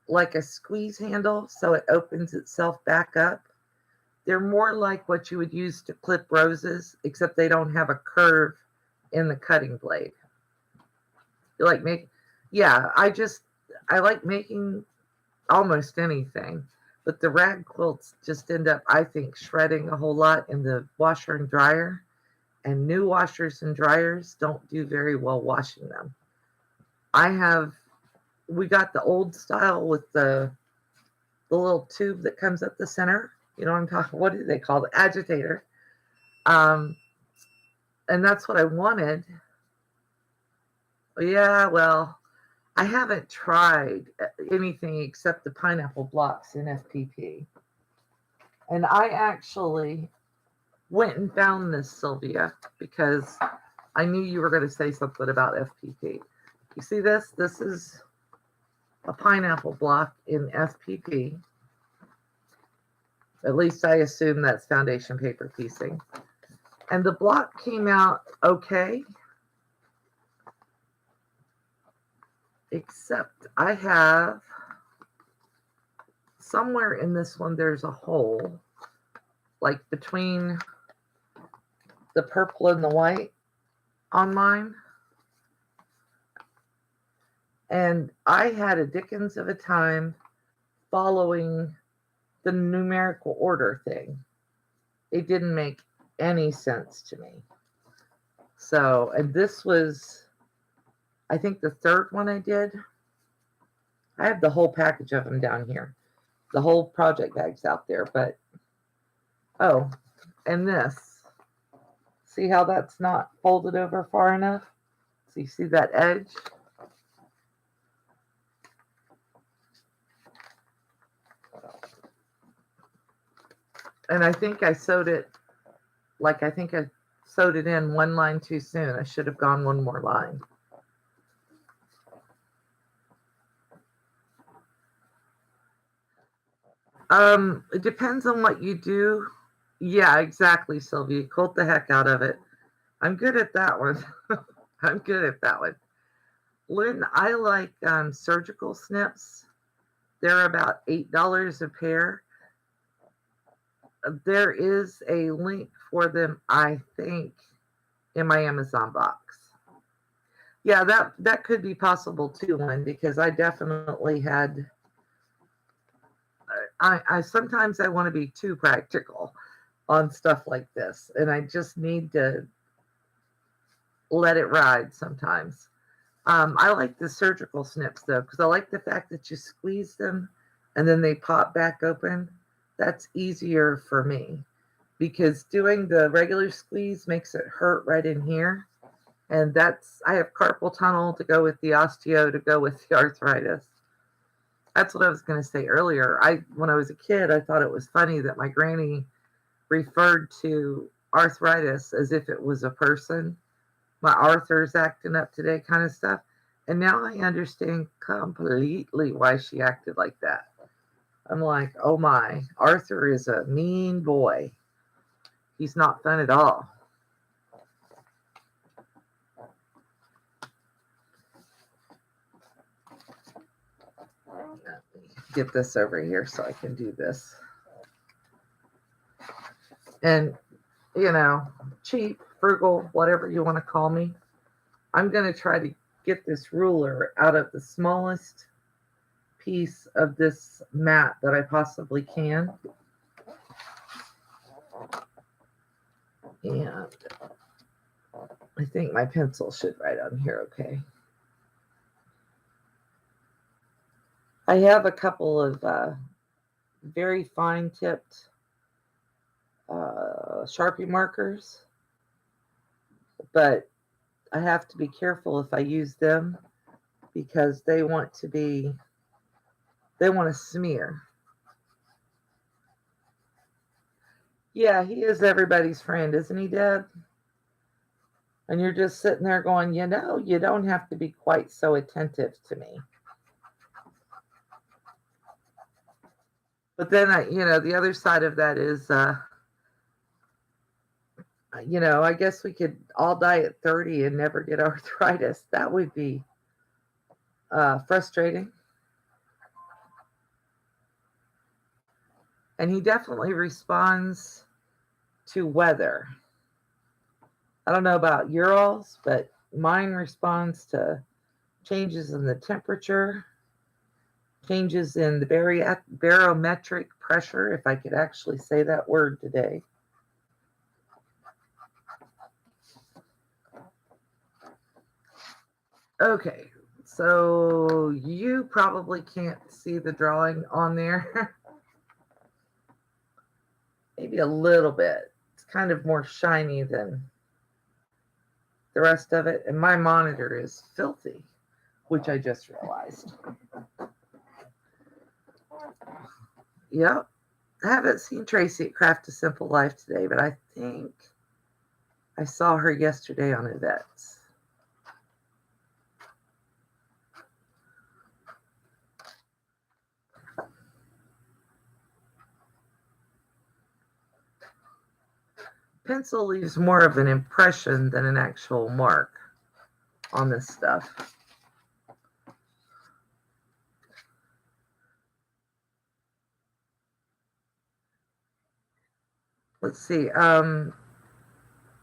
like a squeeze handle so it opens itself back up. They're more like what you would use to clip roses, except they don't have a curve in the cutting blade. You like I like making almost anything, but the rag quilts just end up, I think, shredding a whole lot in the washer and dryer, and new washers and dryers don't do very well washing them. I have we got the old style with the little tube that comes up the center. You know what I'm talking? What do they call it? Agitator. Um, and that's what I wanted. Yeah, well, I haven't tried anything except the pineapple blocks in FPP. And I actually went and found this, Sylvia, because I knew you were going to say something about FPP. You see this? This is a pineapple block in FPP. At least I assume that's foundation paper piecing. And the block came out okay, except I have somewhere in this one, there's a hole, like between the purple and the white on mine. And I had a dickens of a time following the numerical order thing. It didn't make any sense to me. So, and this was, I think, the third one I did. I have the whole package of them down here. The whole project bag's out there, but, oh, and this. See how that's not folded over far enough? So you see that edge? And I think I sewed it, like I think I sewed it in one line too soon. I should have gone one more line. It depends on what you do. Yeah, exactly, Sylvia. Quilt the heck out of it. I'm good at that one. I'm good at that one. Lynn, I like surgical snips. They're about $8 a pair. There is a link for them, I think, in my Amazon box. Yeah, that could be possible too, Lynn, because I definitely had. I sometimes I want to be too practical on stuff like this, and I just need to let it ride sometimes. I like the surgical snips though, because I like the fact that you squeeze them and then they pop back open. That's easier for me because doing the regular squeeze makes it hurt right in here. And I have carpal tunnel to go with the osteo to go with the arthritis. That's what I was going to say earlier. When I was a kid, I thought it was funny that my granny referred to arthritis as if it was a person. My Arthur's acting up today kind of stuff. And now I understand completely why she acted like that. I'm like, oh my, Arthur is a mean boy. He's not fun at all. Let me get this over here so I can do this. And, cheap, frugal, whatever you want to call me. I'm going to try to get this ruler out of the smallest piece of this mat that I possibly can. And I think my pencil should write on here okay. I have a couple of very fine tipped Sharpie markers, but I have to be careful if I use them because they want to smear. Yeah, he is everybody's friend, isn't he, Deb? And you're just sitting there going, you don't have to be quite so attentive to me. But then, the other side of that is, I guess we could all die at 30 and never get arthritis. That would be frustrating. And he definitely responds to weather. I don't know about your all's, but mine responds to changes in the temperature, changes in the barometric pressure, if I could actually say that word today. Okay, So you probably can't see the drawing on there. Maybe a little bit. It's kind of more shiny than the rest of it. And my monitor is filthy, which I just realized. Yep. I haven't seen Tracy at Craft a Simple Life today, but I think I saw her yesterday on Yvette's. Pencil leaves more of an impression than an actual mark on this stuff. Let's see.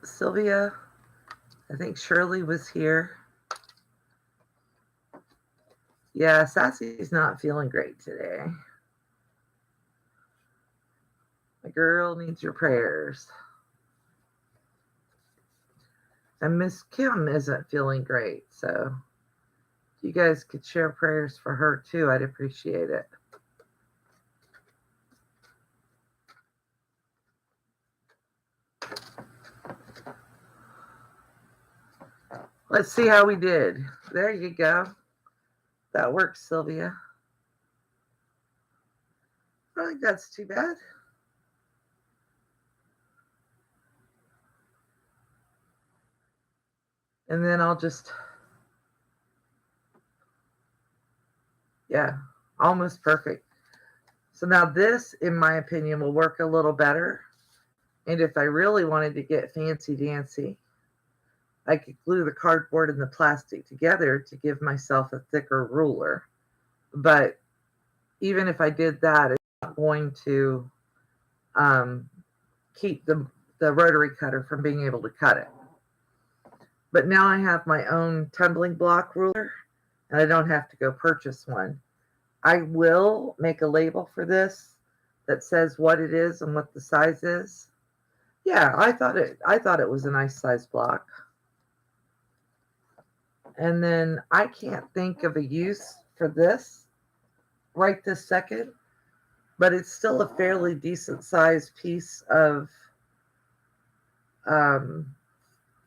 Sylvia, I think Shirley was here. Yeah, Sassy's not feeling great today. My girl needs your prayers. And Miss Kim isn't feeling great, so if you guys could share prayers for her too, I'd appreciate it. Let's see how we did. There you go. That works, Sylvia. I don't think that's too bad. And then I'll just, yeah, almost perfect. So now this, in my opinion, will work a little better. And if I really wanted to get fancy dancy, I could glue the cardboard and the plastic together to give myself a thicker ruler. But even if I did that, it's not going to keep the rotary cutter from being able to cut it. But now I have my own tumbling block ruler, and I don't have to go purchase one. I will make a label for this that says what it is and what the size is. Yeah, I thought it was a nice size block. And then I can't think of a use for this right this second, but it's still a fairly decent sized piece of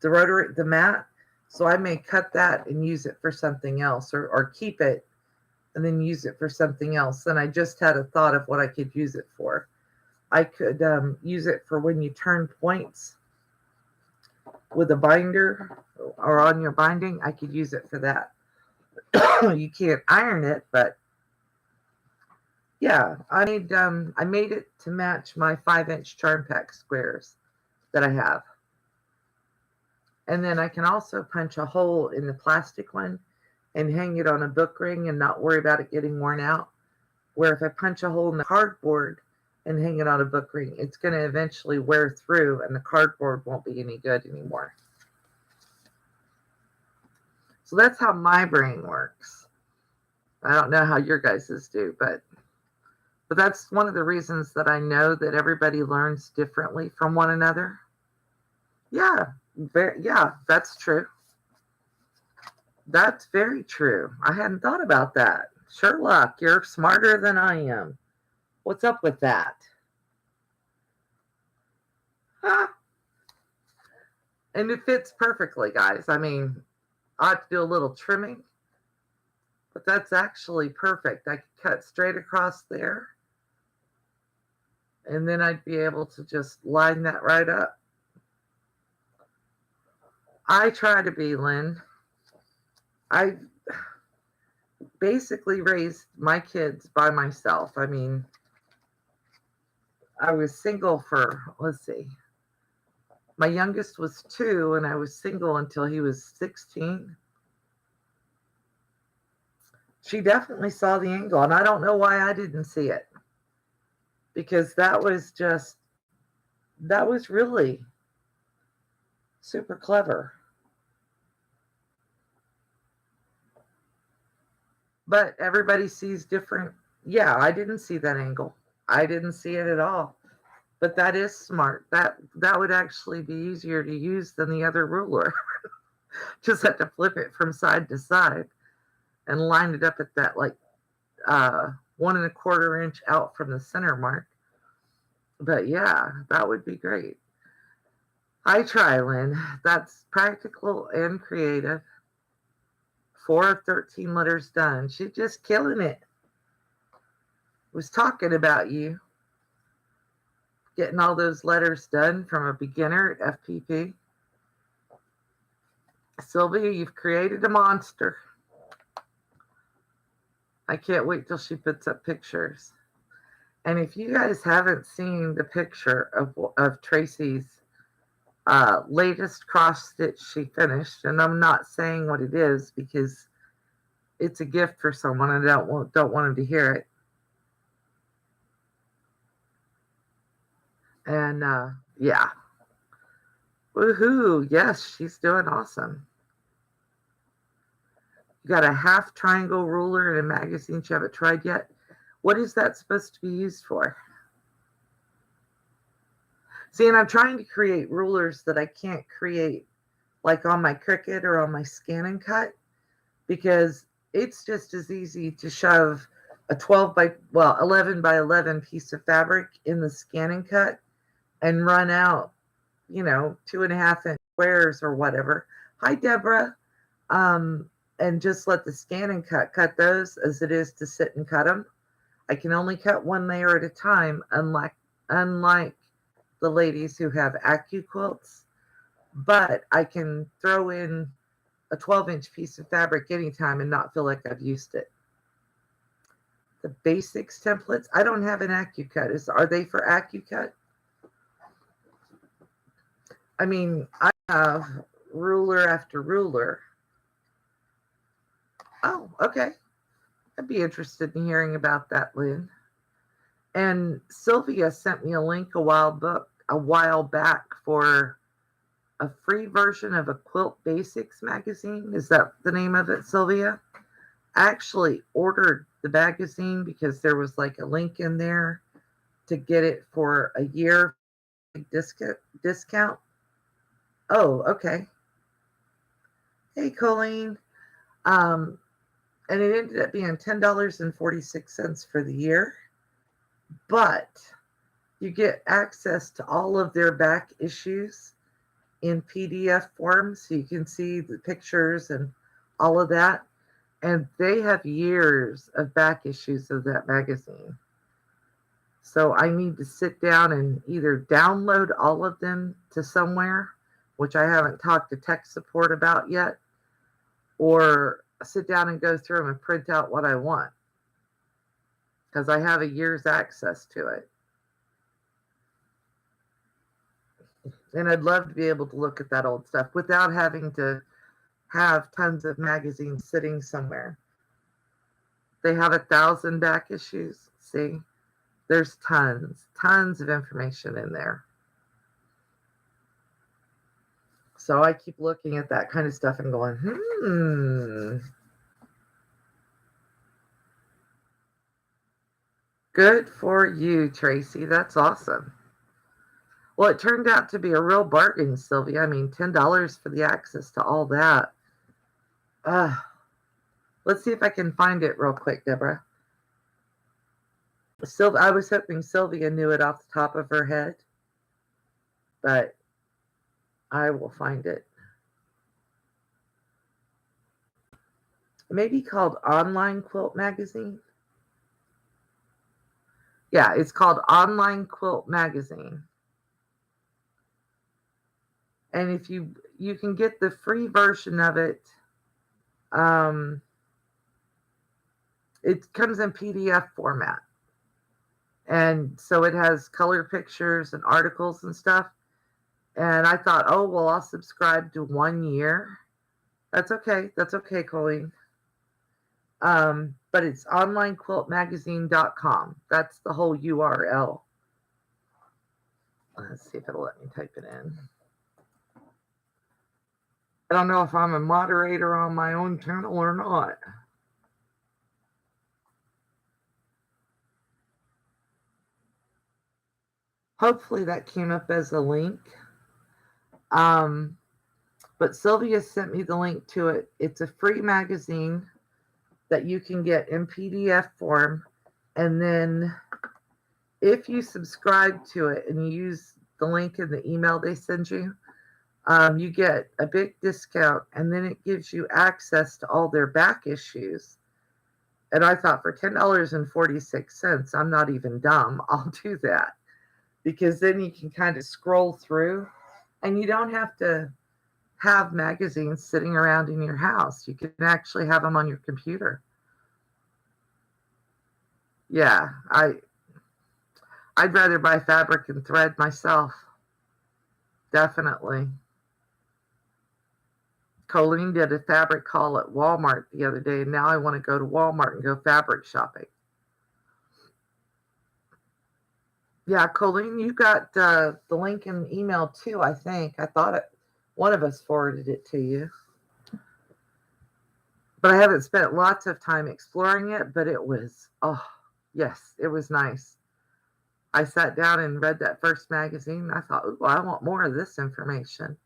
the mat. So I may cut that and use it for something else, or keep it and then use it for something else. And I just had a thought of what I could use it for. I could use it for when you turn points with a binder or on your binding. I could use it for that. You can't iron it, but yeah, I made it to match my 5-inch charm pack squares that I have. And then I can also punch a hole in the plastic one and hang it on a book ring and not worry about it getting worn out. Where if I punch a hole in the cardboard and hang it on a book ring, it's going to eventually wear through and the cardboard won't be any good anymore. So that's how my brain works. I don't know how your guys's do, but that's one of the reasons that I know that everybody learns differently from one another. Yeah, that's true. That's very true. I hadn't thought about that. Sherlock, you're smarter than I am. What's up with that? Huh? And it fits perfectly, guys. I mean, I have to do a little trimming, but that's actually perfect. I could cut straight across there, and then I'd be able to just line that right up. I try to be, Lynn. I basically raised my kids by myself. I mean, I was single for, let's see, my youngest was 2, and I was single until he was 16. She definitely saw the angle, and I don't know why I didn't see it. Because that was really super clever. But everybody sees different. Yeah, I didn't see that angle. I didn't see it at all. But that is smart. That would actually be easier to use than the other ruler. Just have to flip it from side to side. and line it up at that like 1 1/4 inch out from the center mark. But yeah, that would be great. I try, Lynn. That's practical and creative. 4 of 13 letters done. She's just killing it. Was talking about you getting all those letters done from a beginner at FPP. Sylvia, you've created a monster. I can't wait till she puts up pictures. And if you guys haven't seen the picture of Tracy's latest cross stitch she finished, and I'm not saying what it is because it's a gift for someone and I don't want them to hear it. And yeah. Woohoo. Yes, she's doing awesome. You got a half triangle ruler in a magazine you haven't tried yet. What is that supposed to be used for? See, and I'm trying to create rulers that I can't create like on my Cricut or on my Scan and Cut because it's just as easy to shove a 11 by 11 piece of fabric in the Scan and Cut and run out, 2.5 inch squares or whatever. Hi, Deborah. And just let the Scan and cut those as it is to sit and cut them. I can only cut one layer at a time, unlike the ladies who have AccuQuilts, but I can throw in a 12-inch piece of fabric anytime and not feel like I've used it. The basics templates, I don't have an AccuCut. Are they for AccuCut? I mean, I have ruler after ruler. Oh, okay. I'd be interested in hearing about that, Lynn. And Sylvia sent me a link a while back for a free version of a Quilt Basics magazine. Is that the name of it, Sylvia? I actually ordered the magazine because there was like a link in there to get it for a year discount. Oh, okay. Hey, Colleen. And it ended up being $10.46 for the year. But you get access to all of their back issues in PDF form, so you can see the pictures and all of that. And they have years of back issues of that magazine. So I need to sit down and either download all of them to somewhere, which I haven't talked to tech support about yet, or sit down and go through them and print out what I want, because I have a year's access to it. And I'd love to be able to look at that old stuff without having to have tons of magazines sitting somewhere. They have 1,000 back issues. See, there's tons of information in there. So I keep looking at that kind of stuff and going, Good for you, Tracy. That's awesome. Well, it turned out to be a real bargain, Sylvia. I mean, $10 for the access to all that. Let's see if I can find it real quick, Deborah. I was hoping Sylvia knew it off the top of her head, but I will find it. Maybe called Online Quilt Magazine. Yeah, it's called Online Quilt Magazine. And if you can get the free version of it, it comes in PDF format. And so it has color pictures and articles and stuff. And I thought, oh, well, I'll subscribe to 1 year. That's okay. That's okay, Colleen. But it's onlinequiltmagazine.com. That's the whole URL. Let's see if it'll let me type it in. I don't know if I'm a moderator on my own channel or not. Hopefully that came up as a link. But Sylvia sent me the link to it. It's a free magazine. that you can get in PDF form. And then if you subscribe to it and you use the link in the email they send you, you get a big discount, and then it gives you access to all their back issues. And I thought, for $10.46, I'm not even dumb. I'll do that, because then you can kind of scroll through, and you don't have to have magazines sitting around in your house. You can actually have them on your computer. Yeah, I'd rather buy fabric and thread myself. Definitely. Colleen did a fabric haul at Walmart the other day, and now I want to go to Walmart and go fabric shopping. Yeah, Colleen, you got the link in the email too, I think. I thought one of us forwarded it to you. But I haven't spent lots of time exploring it, but it was, oh, yes, it was nice. I sat down and read that first magazine, and I thought, oh, I want more of this information.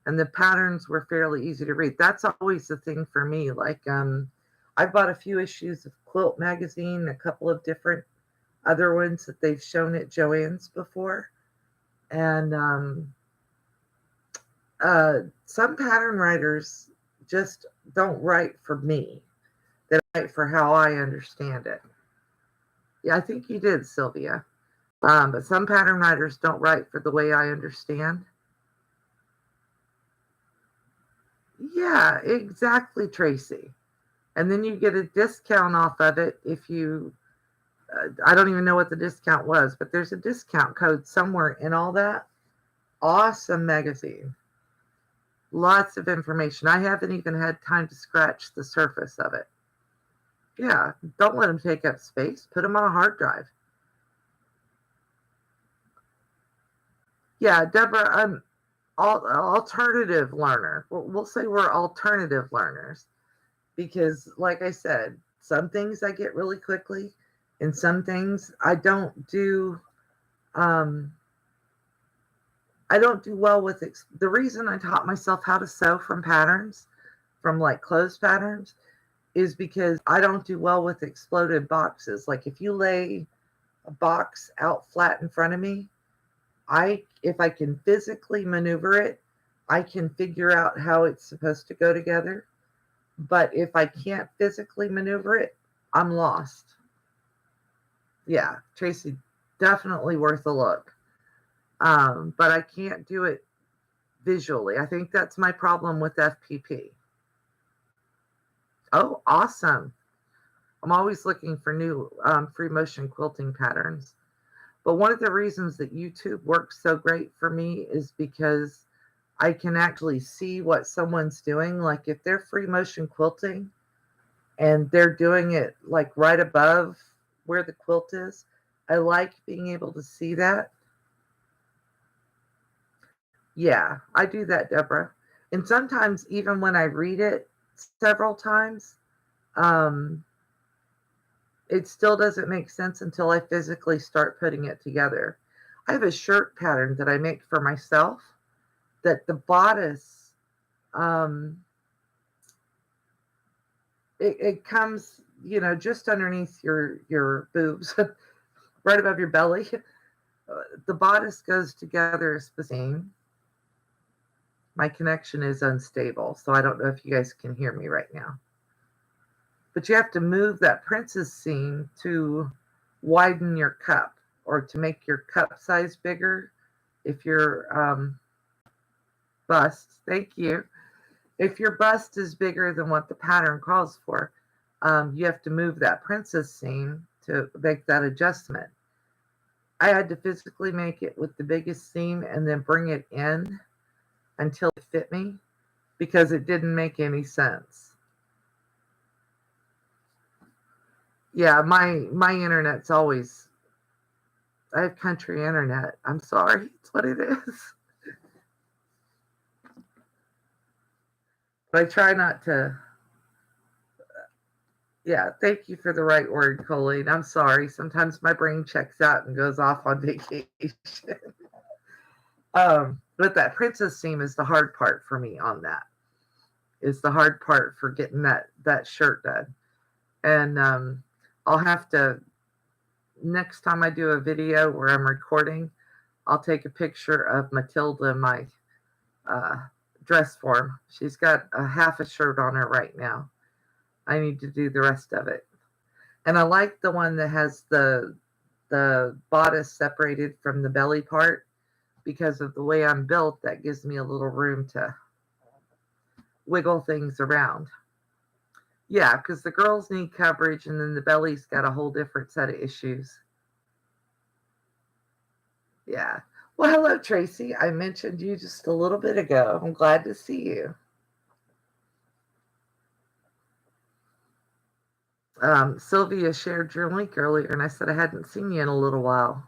And the patterns were fairly easy to read. That's always the thing for me. Like, I bought a few issues of Quilt magazine, a couple of different other ones that they've shown at Joann's before. And some pattern writers just don't write for me. They write for how I understand it. Yeah, I think you did, Sylvia. But some pattern writers don't write for the way I understand. Yeah, exactly, Tracy. And then you get a discount off of it if you, I don't even know what the discount was, but there's a discount code somewhere in all that. Awesome magazine. Lots of information. I haven't even had time to scratch the surface of it. Yeah, don't let them take up space. Put them on a hard drive. Yeah, Deborah, alternative learner. We'll say we're alternative learners, because, like I said, some things I get really quickly, and some things I don't do. I don't do well with it. The reason I taught myself how to sew from patterns, from like clothes patterns, is because I don't do well with exploded boxes. Like, if you lay a box out flat in front of me, if I can physically maneuver it, I can figure out how it's supposed to go together. But if I can't physically maneuver it, I'm lost. Yeah, Tracy, definitely worth a look. But I can't do it visually. I think that's my problem with FPP. Oh, awesome. I'm always looking for new free motion quilting patterns. But one of the reasons that YouTube works so great for me is because I can actually see what someone's doing. Like, if they're free motion quilting and they're doing it like right above where the quilt is, I like being able to see that. Yeah, I do that, Deborah. And sometimes, even when I read it several times, it still doesn't make sense until I physically start putting it together. I have a shirt pattern that I make for myself that the bodice, it comes, just underneath your boobs, right above your belly. The bodice goes together as the same. My connection is unstable, so I don't know if you guys can hear me right now. But you have to move that princess seam to widen your cup, or to make your cup size bigger. If your bust, thank you. If your bust is bigger than what the pattern calls for, you have to move that princess seam to make that adjustment. I had to physically make it with the biggest seam and then bring it in until it fit me, because it didn't make any sense. Yeah, my internet's always, I have country internet. I'm sorry. It's what it is. But I try not to. Yeah, thank you for the right word, Colleen. I'm sorry. Sometimes my brain checks out and goes off on vacation. But that princess seam is the hard part for me on that. Is the hard part for getting that shirt done. And I'll have to, next time I do a video where I'm recording, I'll take a picture of Matilda, my uh, dress form. She's got a half a shirt on her right now. I need to do the rest of it. And I like the one that has the bodice separated from the belly part because of the way I'm built. That gives me a little room to wiggle things around. Yeah, because the girls need coverage, and then the belly's got a whole different set of issues. Yeah. Well, hello, Tracy. I mentioned you just a little bit ago. I'm glad to see you. Sylvia shared your link earlier, and I said I hadn't seen you in a little while.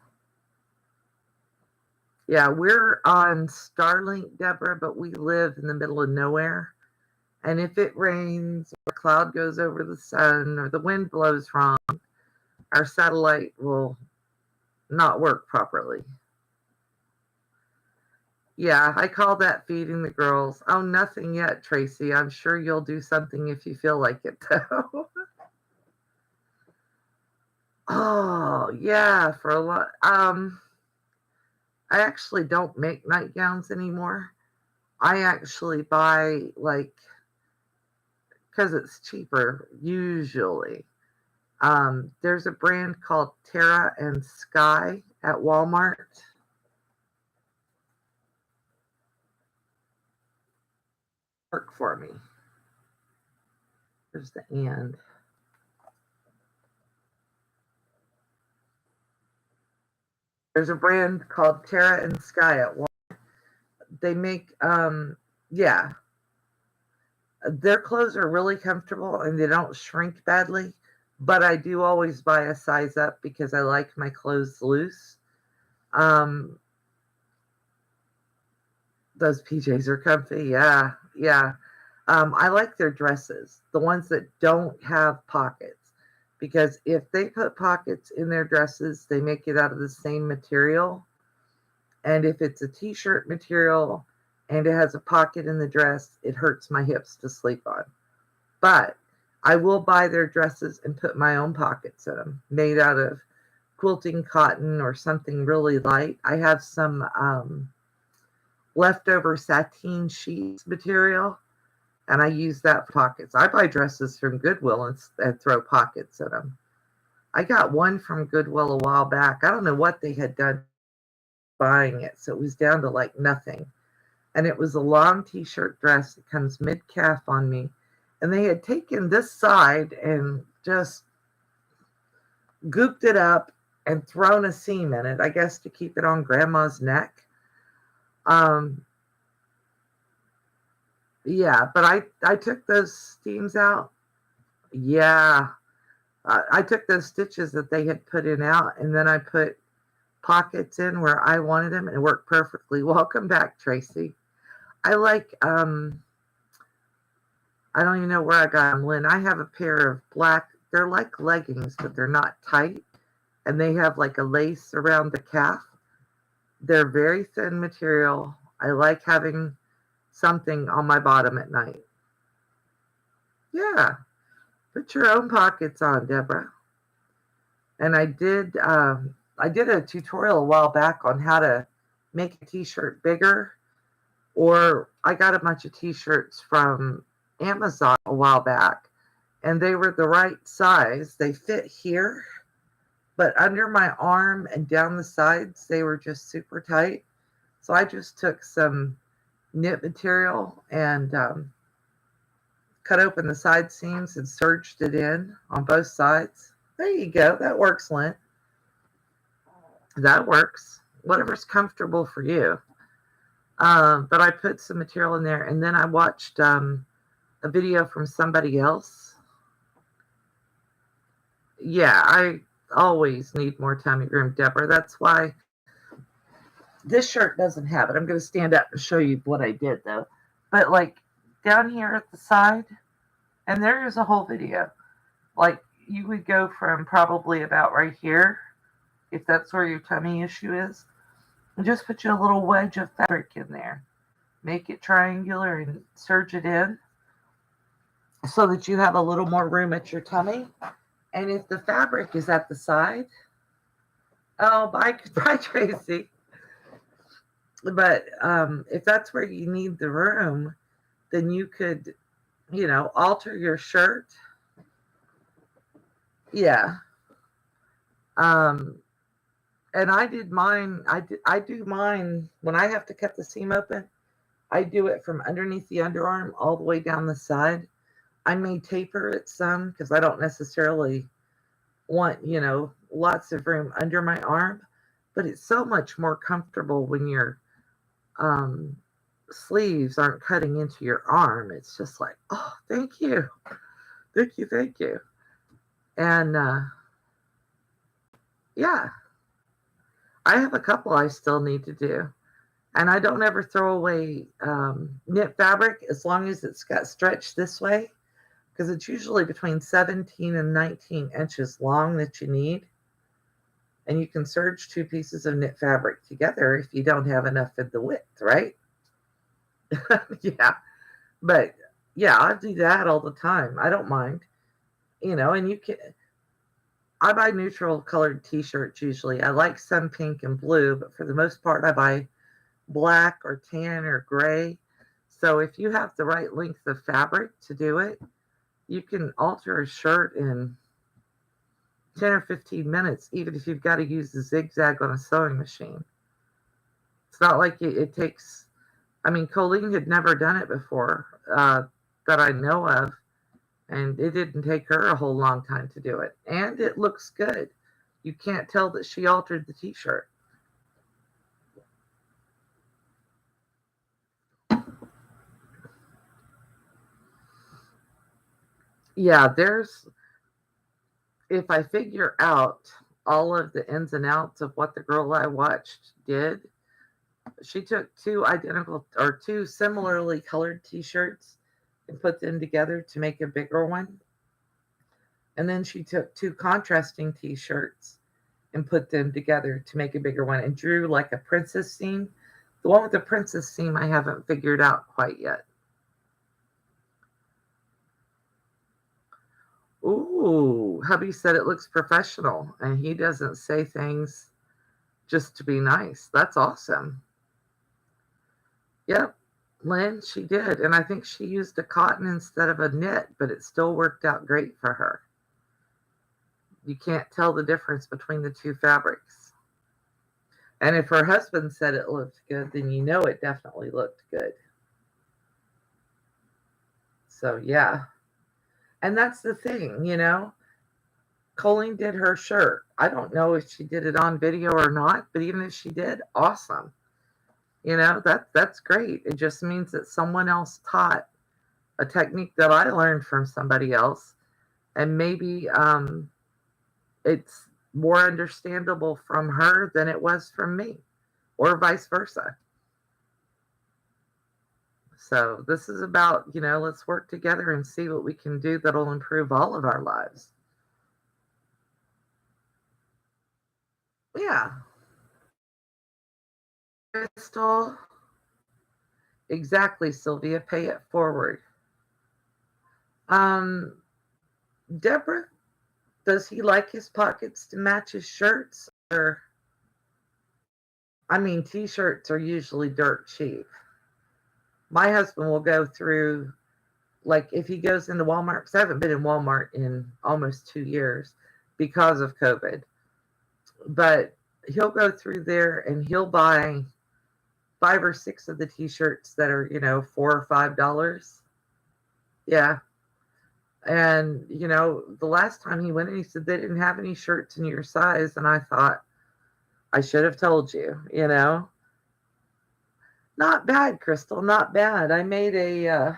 Yeah, we're on Starlink, Deborah, but we live in the middle of nowhere. And if it rains, or a cloud goes over the sun, or the wind blows wrong, our satellite will not work properly. Yeah, I call that feeding the girls. Oh, nothing yet, Tracy. I'm sure you'll do something if you feel like it, though. Oh, yeah, for a lot. I actually don't make nightgowns anymore. I actually buy, like, because it's cheaper usually. There's a brand called Terra and Sky at Walmart. Work for me. There's the and. There's a brand called Terra and Sky at Walmart. They make, yeah, their clothes are really comfortable and they don't shrink badly. But I do always buy a size up because I like my clothes loose. Um, those PJs are comfy. Yeah, yeah. I like their dresses, the ones that don't have pockets, because if they put pockets in their dresses, they make it out of the same material. And if it's a t-shirt material and it has a pocket in the dress, it hurts my hips to sleep on. But I will buy their dresses and put my own pockets in them, made out of quilting cotton or something really light. I have some leftover sateen sheets material, and I use that for pockets. I buy dresses from Goodwill and throw pockets in them. I got one from Goodwill a while back. I don't know what they had done buying it, so it was down to like nothing. And it was a long t-shirt dress that comes mid-calf on me. And they had taken this side and just gooped it up and thrown a seam in it, I guess to keep it on grandma's neck. Um, yeah, but I took those seams out. Yeah, I took those stitches that they had put in out, and then I put pockets in where I wanted them, and it worked perfectly. Welcome back, Tracy. I like, I don't even know where I got them, Lynn. I have a pair of black, they're like leggings, but they're not tight, and they have like a lace around the calf. They're very thin material. I like having something on my bottom at night. Yeah, put your own pockets on, Deborah. And I did a tutorial a while back on how to make a t-shirt bigger, or I got a bunch of t-shirts from Amazon a while back, and they were the right size. They fit here, but under my arm and down the sides, they were just super tight. So I just took some knit material and cut open the side seams and serged it in on both sides. There you go. That works, Lynn. That works. Whatever's comfortable for you. But I put some material in there, and then I watched a video from somebody else. Yeah, I always need more tummy room, Deborah. That's why this shirt doesn't have it. I'm going to stand up and show you what I did, though. But like down here at the side, and there is a whole video. Like you would go from probably about right here, if that's where your tummy issue is, and just put you a little wedge of fabric in there. Make it triangular and serge it in. so that you have a little more room at your tummy. And if the fabric is at the side, oh, bye, bye, Tracy. But if that's where you need the room, then you could, alter your shirt. Yeah. Um, and I did mine. I do mine when I have to cut the seam open. I do it from underneath the underarm all the way down the side. I may taper it some because I don't necessarily want, lots of room under my arm, but it's so much more comfortable when your um, sleeves aren't cutting into your arm. It's just like, oh, thank you. Thank you. Thank you. And yeah, I have a couple I still need to do. And I don't ever throw away knit fabric as long as it's got stretch this way, because it's usually between 17 and 19 inches long that you need. And you can serge two pieces of knit fabric together if you don't have enough of the width, right? Yeah. But yeah, I do that all the time. I don't mind, and you can. I buy neutral colored t shirts usually. I like some pink and blue, but for the most part, I buy black or tan or gray. So if you have the right length of fabric to do it, you can alter a shirt in 10 or 15 minutes, even if you've got to use the zigzag on a sewing machine. It's not like it takes, I mean, Colleen had never done it before that I know of, and it didn't take her a whole long time to do it. And it looks good. You can't tell that she altered the t shirt. Yeah, if I figure out all of the ins and outs of what the girl I watched did, she took two similarly colored t-shirts and put them together to make a bigger one. And then she took two contrasting t-shirts and put them together to make a bigger one and drew like a princess seam. The one with the princess seam I haven't figured out quite yet. Ooh, hubby said it looks professional and he doesn't say things just to be nice. That's awesome. Yep, Lynn, she did. And I think she used a cotton instead of a knit, but it still worked out great for her. You can't tell the difference between the two fabrics. And if her husband said it looked good, then you know it definitely looked good. So, yeah. And that's the thing, Colleen did her shirt. I don't know if she did it on video or not, but even if she did, awesome. That's great. It just means that someone else taught a technique that I learned from somebody else, and maybe it's more understandable from her than it was from me, or vice versa. So this is about, let's work together and see what we can do that'll improve all of our lives. Yeah. Crystal. Exactly, Sylvia. Pay it forward. Um, Deborah, does he like his pockets to match his shirts? Or, I mean, t-shirts are usually dirt cheap. My husband will go through, like, if he goes into Walmart, because I haven't been in Walmart in almost 2 years because of COVID, but he'll go through there and he'll buy 5 or 6 of the t-shirts that are, $4 or $5. Yeah. And, the last time he went in, he said they didn't have any shirts in your size. And I thought, I should have told you. Not bad, Crystal, not bad. I made a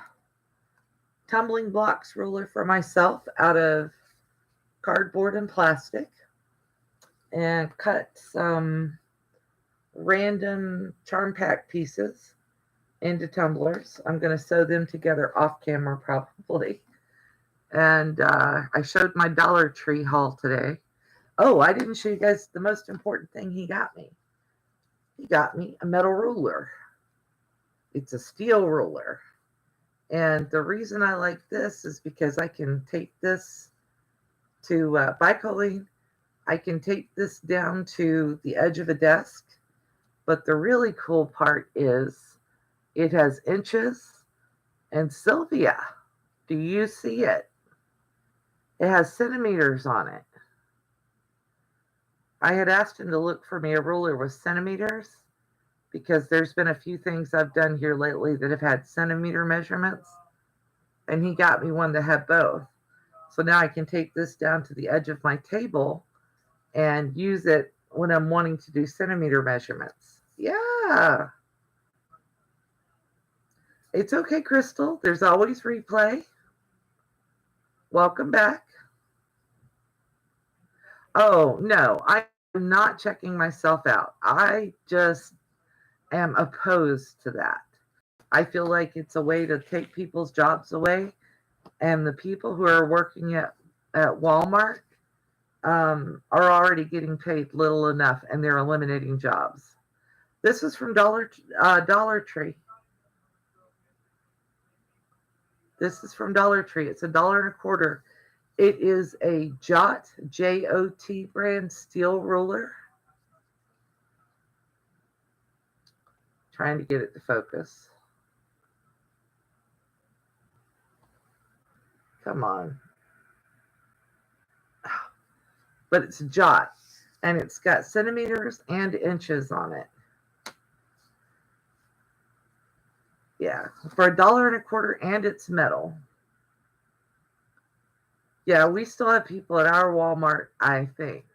tumbling blocks ruler for myself out of cardboard and plastic and cut some random charm pack pieces into tumblers. I'm going to sew them together off camera probably. And I showed my Dollar Tree haul today. Oh, I didn't show you guys the most important thing he got me. He got me a metal ruler. It's a steel ruler. And the reason I like this is because I can take this to bicoline. I can take this down to the edge of a desk. But the really cool part is it has inches. And Sylvia, do you see it? It has centimeters on it. I had asked him to look for me a ruler with centimeters because there's been a few things I've done here lately that have had centimeter measurements, and he got me one that had both. So now I can take this down to the edge of my table and use it when I'm wanting to do centimeter measurements. Yeah. It's okay, Crystal. There's always replay. Welcome back. Oh, no, I'm not checking myself out. I just am opposed to that. I feel like it's a way to take people's jobs away. And the people who are working at Walmart are already getting paid little enough, and they're eliminating jobs. This is from Dollar Tree. This is from Dollar Tree. It's $1.25. It is a Jot, J-O-T brand steel ruler. Trying to get it to focus. Come on. But it's a Jot, and it's got centimeters and inches on it. Yeah, for $1.25, and it's metal. Yeah, we still have people at our Walmart, I think.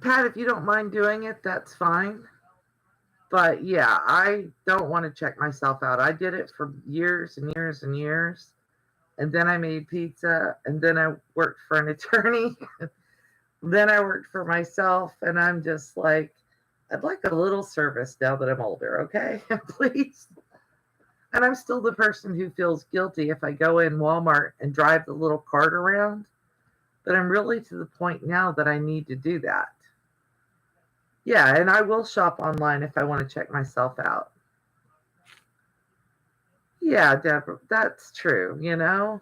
Pat, if you don't mind doing it, that's fine. But yeah, I don't want to check myself out. I did it for years and years and years. And then I made pizza, and then I worked for an attorney. Then I worked for myself, and I'm just like, I'd like a little service now that I'm older, okay? Please. And I'm still the person who feels guilty if I go in Walmart and drive the little cart around. But I'm really to the point now that I need to do that. Yeah, and I will shop online if I want to check myself out. Yeah, Deborah, that's true, you know?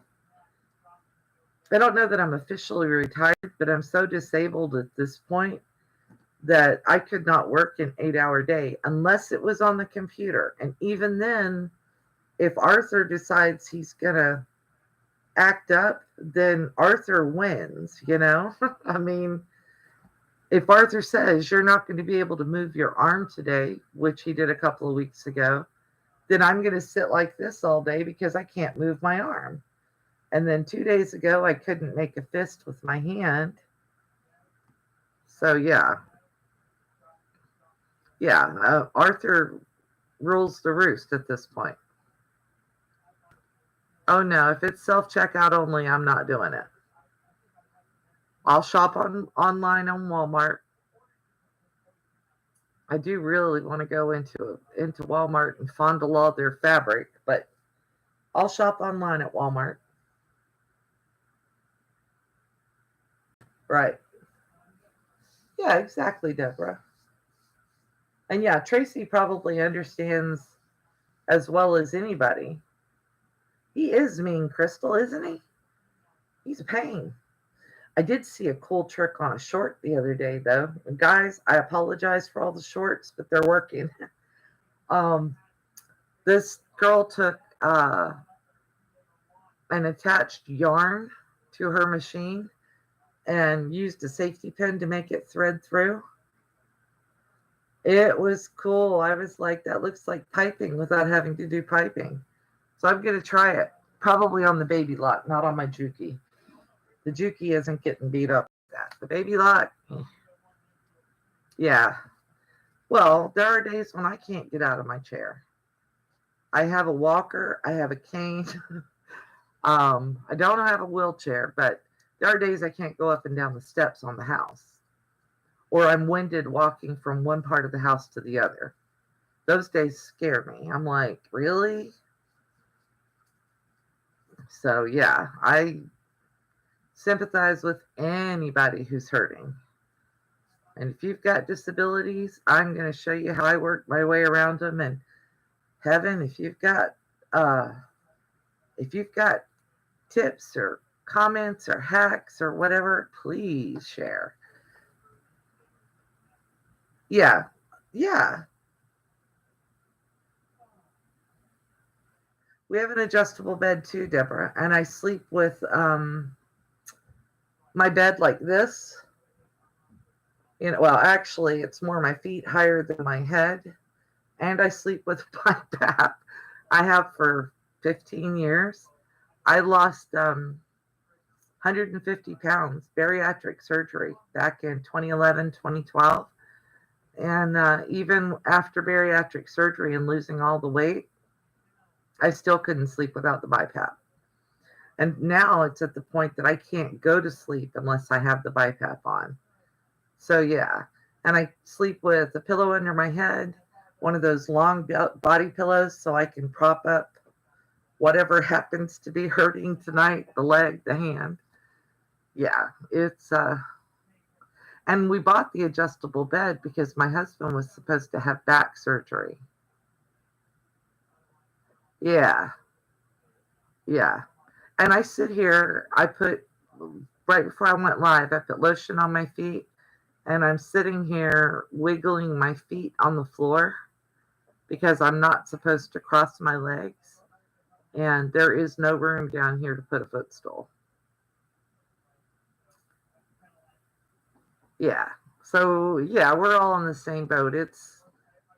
I don't know that I'm officially retired, but I'm so disabled at this point that I could not work an 8-hour day unless it was on the computer. And even then, if Arthur decides he's going to act up, then Arthur wins, you know? I mean, if Arthur says you're not going to be able to move your arm today, which he did a couple of weeks ago, then I'm going to sit like this all day because I can't move my arm. And then 2 days ago, I couldn't make a fist with my hand. So, yeah. Yeah, Arthur rules the roost at this point. Oh, no, if it's self-checkout only, I'm not doing it. I'll shop online on Walmart. I do really want to go into Walmart and fondle all their fabric, but I'll shop online at Walmart. Right. Yeah, exactly, Deborah. And yeah, Tracy probably understands as well as anybody. He is mean, Crystal, isn't he? He's a pain. I did see a cool trick on a short the other day, though. And guys, I apologize for all the shorts, but they're working. This girl took an attached yarn to her machine and used a safety pin to make it thread through. It was cool. I was like, that looks like piping without having to do piping. So I'm going to try it. Probably on the baby lot, not on my Juki. The Juki isn't getting beat up like that. The baby lot, yeah. Well, there are days when I can't get out of my chair. I have a walker. I have a cane. I don't have a wheelchair, but there are days I can't go up and down the steps on the house. Or I'm winded walking from one part of the house to the other. Those days scare me. I'm like, really? So, yeah, I sympathize with anybody who's hurting. And if you've got disabilities, I'm going to show you how I work my way around them. And Heaven, if you've got tips or comments or hacks or whatever, please share. Yeah. Yeah. We have an adjustable bed too, Deborah, and I sleep with my bed like this. Well, actually, it's more my feet higher than my head, and I sleep with my back. I have for 15 years. I lost 150 pounds, bariatric surgery back in 2011, 2012. And even after bariatric surgery and losing all the weight, I still couldn't sleep without the BiPAP. And now it's at the point that I can't go to sleep unless I have the BiPAP on. So yeah, and I sleep with a pillow under my head, one of those long body pillows so I can prop up whatever happens to be hurting tonight, the leg, the hand. Yeah, it's and we bought the adjustable bed because my husband was supposed to have back surgery. Yeah, yeah. And I sit here, right before I went live, I put lotion on my feet, and I'm sitting here wiggling my feet on the floor because I'm not supposed to cross my legs. And there is no room down here to put a footstool. Yeah. So yeah, we're all in the same boat. It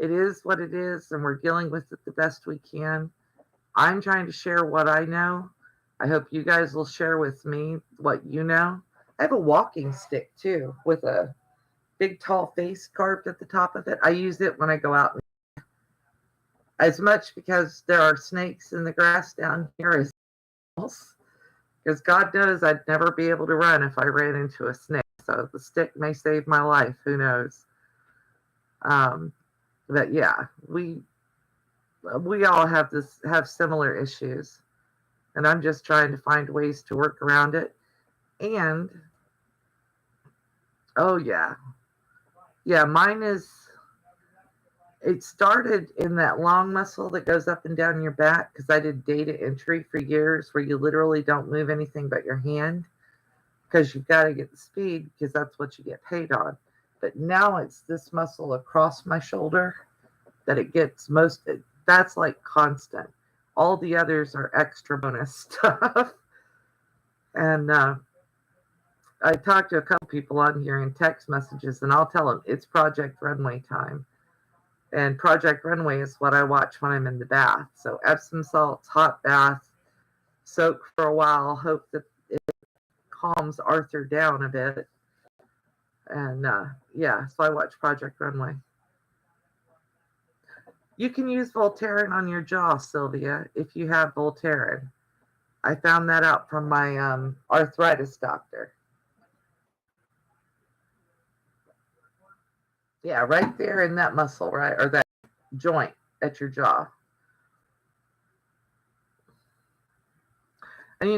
is what it is, and we're dealing with it the best we can. I'm trying to share what I know. I hope you guys will share with me what you know. I have a walking stick too with a big tall face carved at the top of it. I use it when I go out as much because there are snakes in the grass down here as else. Because God knows I'd never be able to run if I ran into a snake. So the stick may save my life. Who knows? But yeah, we all have similar issues, and I'm just trying to find ways to work around it. And oh yeah, mine is. It started in that long muscle that goes up and down your back because I did data entry for years where you literally don't move anything but your hand because you've got to get the speed because that's what you get paid on. But now it's this muscle across my shoulder that it gets that's like constant. All the others are extra bonus stuff. And I talked to a couple people on here in text messages, and I'll tell them it's Project Runway time. And Project Runway is what I watch when I'm in the bath. So Epsom salts, hot bath, soak for a while, hope that it calms Arthur down a bit. And yeah, so I watch Project Runway. You can use Voltaren on your jaw, Sylvia, if you have Voltaren. I found that out from my arthritis doctor. Yeah, right there in that muscle, right? Or that joint at your jaw. And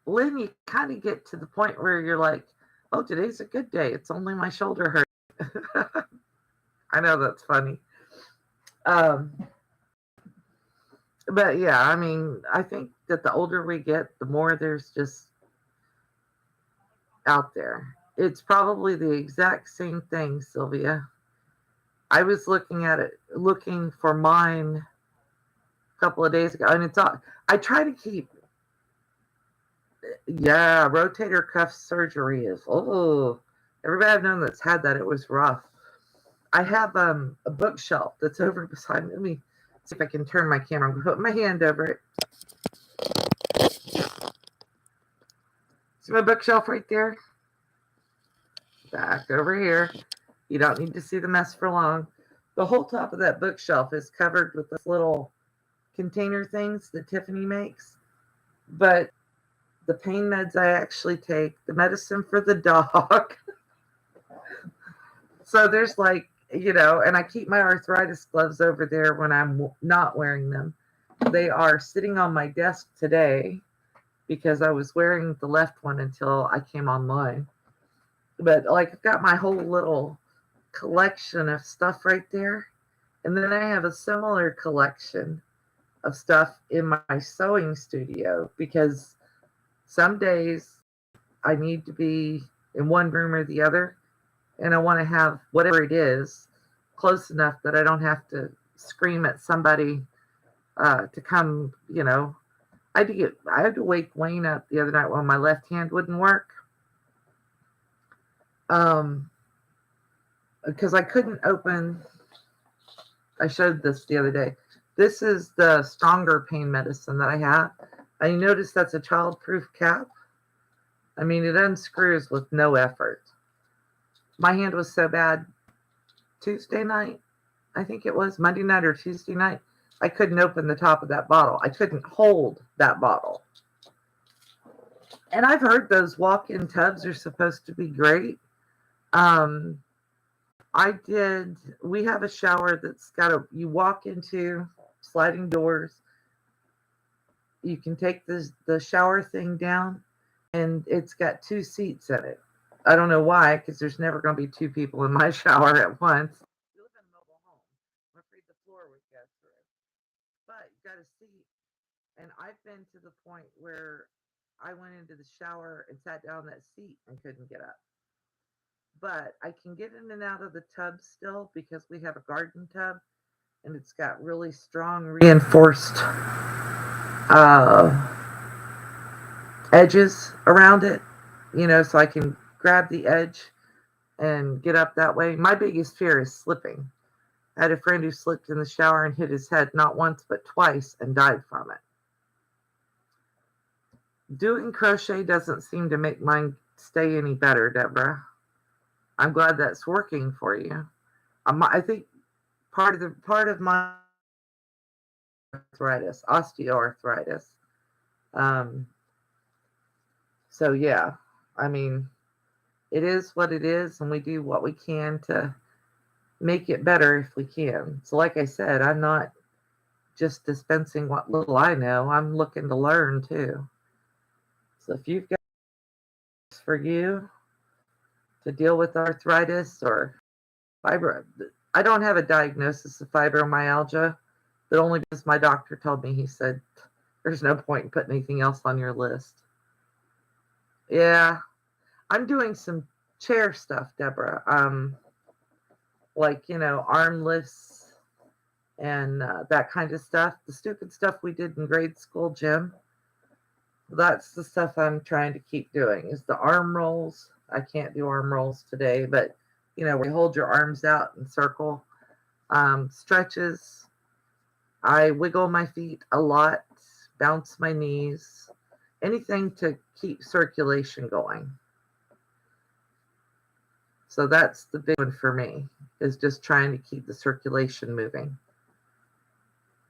Lynn, you kind of get to the point where you're like, oh, today's a good day. It's only my shoulder hurt. I know that's funny. But yeah, I mean, I think that the older we get, the more there's just out there. It's probably the exact same thing, Sylvia. I was looking for mine a couple of days ago, and I try to keep. Yeah, rotator cuff surgery is. Oh, everybody I've known that's had that, it was rough. I have a bookshelf that's over beside me. Let me see if I can turn my camera. I'm going to put my hand over it. See my bookshelf right there? Back over here. You don't need to see the mess for long. The whole top of that bookshelf is covered with this little container things that Tiffany makes. But the pain meds I actually take, the medicine for the dog. So there's and I keep my arthritis gloves over there when I'm not wearing them. They are sitting on my desk today because I was wearing the left one until I came online. But I've got my whole little collection of stuff right there. And then I have a similar collection of stuff in my sewing studio because some days I need to be in one room or the other, and I want to have whatever it is close enough that I don't have to scream at somebody to come. I had to wake Wayne up the other night when my left hand wouldn't work. Because I couldn't open. I showed this the other day. This is the stronger pain medicine that I have. I noticed that's a child-proof cap. I mean, it unscrews with no effort. My hand was so bad Tuesday night, I think it was Monday night or Tuesday night, I couldn't open the top of that bottle. I couldn't hold that bottle. And I've heard those walk-in tubs are supposed to be great. We have a shower that's you walk into sliding doors. You can take the shower thing down, and it's got 2 seats in it. I don't know why, because there's never going to be 2 people in my shower at once. We live in a mobile home. I'm afraid the floor would go through. But you got a seat. And I've been to the point where I went into the shower and sat down that seat and couldn't get up. But I can get in and out of the tub still because we have a garden tub and it's got really strong reinforced edges around it, so I can grab the edge and get up that way. My biggest fear is slipping. I had a friend who slipped in the shower and hit his head not once but twice and died from it. Doing crochet doesn't seem to make mine stay any better, Deborah. I'm glad that's working for you. I think part of my arthritis, osteoarthritis. So yeah, I mean, it is what it is, and we do what we can to make it better if we can. So like I said, I'm not just dispensing what little I know. I'm looking to learn too. So if you've got for you to deal with arthritis or fibro, I don't have a diagnosis of fibromyalgia, but only because my doctor told me, he said, there's no point in putting anything else on your list. Yeah, I'm doing some chair stuff, Deborah. Like, arm lifts and that kind of stuff. The stupid stuff we did in grade school gym. That's the stuff I'm trying to keep doing is the arm rolls. I can't do arm rolls today, but where you hold your arms out and circle. Stretches. I wiggle my feet a lot, bounce my knees, anything to keep circulation going. So that's the big one for me, is just trying to keep the circulation moving.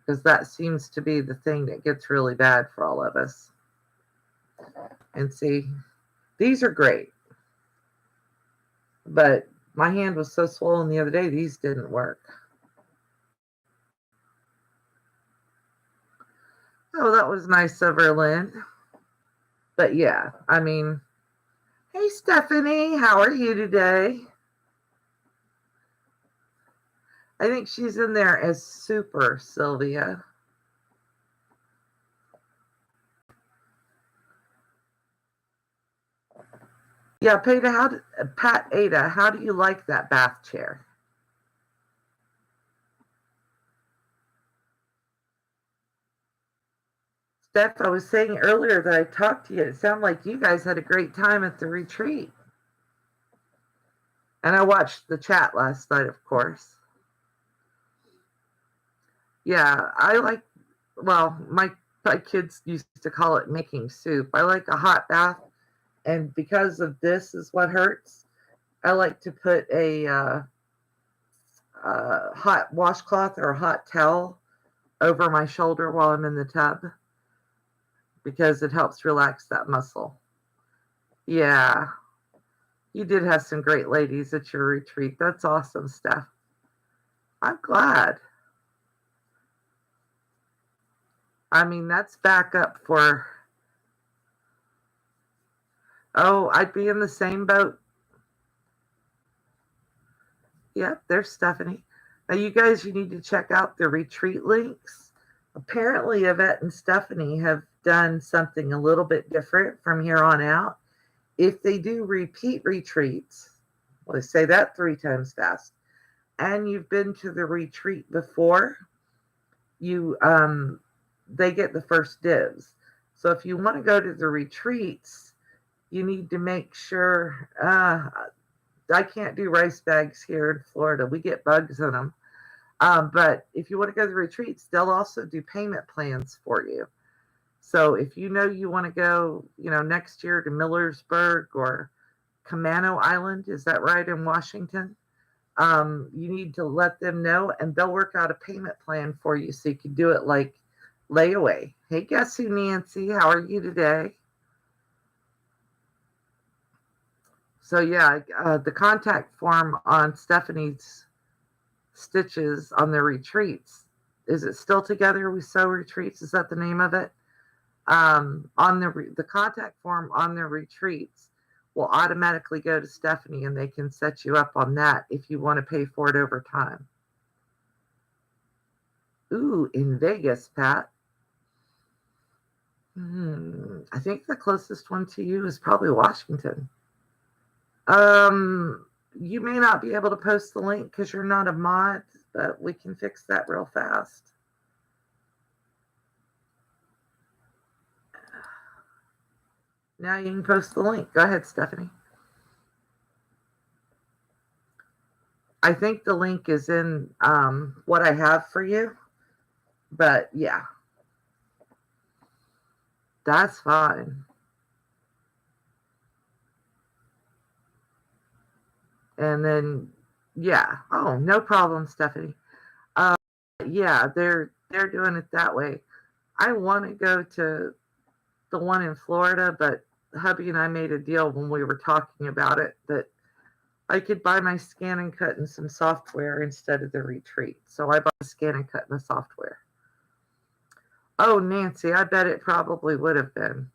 Because that seems to be the thing that gets really bad for all of us. And see, these are great. But my hand was so swollen the other day, these didn't work. Oh, that was nice of her, Lynn. But yeah, I mean, hey, Stephanie, how are you today? I think she's in there as Super Sylvia. Yeah, Pat Ada, how do you like that bath chair? Steph, I was saying earlier that I talked to you. It sounded like you guys had a great time at the retreat. And I watched the chat last night, of course. Yeah, my kids used to call it making soup. I like a hot bath. And because of this is what hurts, I like to put a hot washcloth or a hot towel over my shoulder while I'm in the tub because it helps relax that muscle. Yeah, you did have some great ladies at your retreat. That's awesome, Steph. I'm glad. I mean, that's backup for. Oh, I'd be in the same boat. Yep, there's Stephanie. Now, you guys, you need to check out the retreat links. Apparently, Yvette and Stephanie have done something a little bit different from here on out. If they do repeat retreats, well, they say that 3 times fast, and you've been to the retreat before, you they get the first dibs. So if you want to go to the retreats, you need to make sure. I can't do rice bags here in Florida. We get bugs in them. But if you want to go to the retreats, they'll also do payment plans for you. So if you know you want to go, next year to Millersburg or Camano Island, is that right, in Washington? You need to let them know, and they'll work out a payment plan for you so you can do it like layaway. Hey, guess who, Nancy? How are you today? So yeah, the contact form on Stephanie's stitches on the retreats, is it still Together We Sew Retreats? Is that the name of it? On the contact form on the retreats will automatically go to Stephanie, and they can set you up on that if you want to pay for it over time. Ooh, in Vegas, Pat. I think the closest one to you is probably Washington. You may not be able to post the link because you're not a mod, but we can fix that real fast. Now you can post the link. Go ahead, Stephanie. I think the link is in what I have for you, but yeah, that's fine. And then, yeah. Oh, no problem, Stephanie. Yeah, they're doing it that way. I want to go to the one in Florida, but hubby and I made a deal when we were talking about it that I could buy my scan and cut and some software instead of the retreat. So I bought the scan and cut and the software. Oh, Nancy, I bet it probably would have been.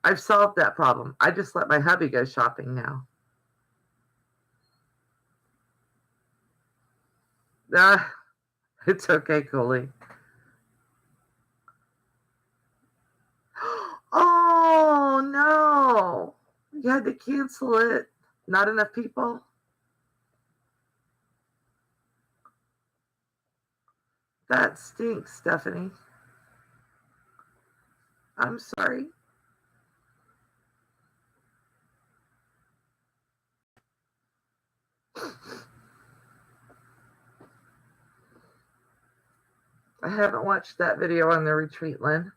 I've solved that problem. I just let my hubby go shopping now. It's okay, Coley. Oh, no. You had to cancel it. Not enough people? That stinks, Stephanie. I'm sorry. I haven't watched that video on the retreat, Lynn.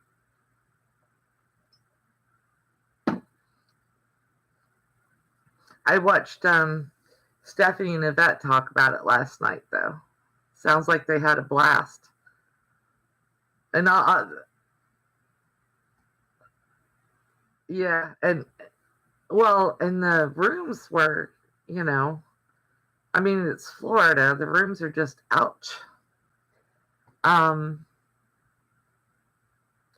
I watched Stephanie and Yvette talk about it last night, though. Sounds like they had a blast. And yeah, and the rooms were, I mean, it's Florida. The rooms are just ouch.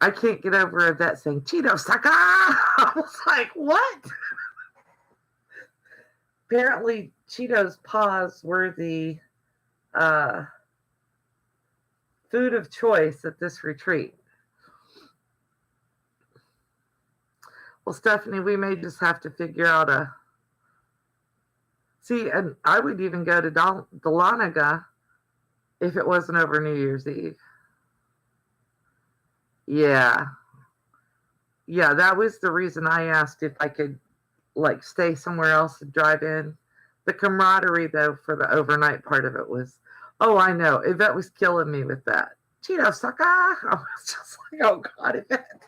I can't get over Yvette saying Cheeto sucker. I was like, what? Apparently, Cheeto's paws were the food of choice at this retreat. Well, Stephanie, we may just have to figure out see, and I would even go to Dahlonega if it wasn't over New Year's Eve. Yeah. Yeah, that was the reason I asked if I could stay somewhere else and drive in. The camaraderie, though, for the overnight part of it was, oh, I know. Yvette was killing me with that. Cheeto sucker. I was just like, oh, God, Yvette.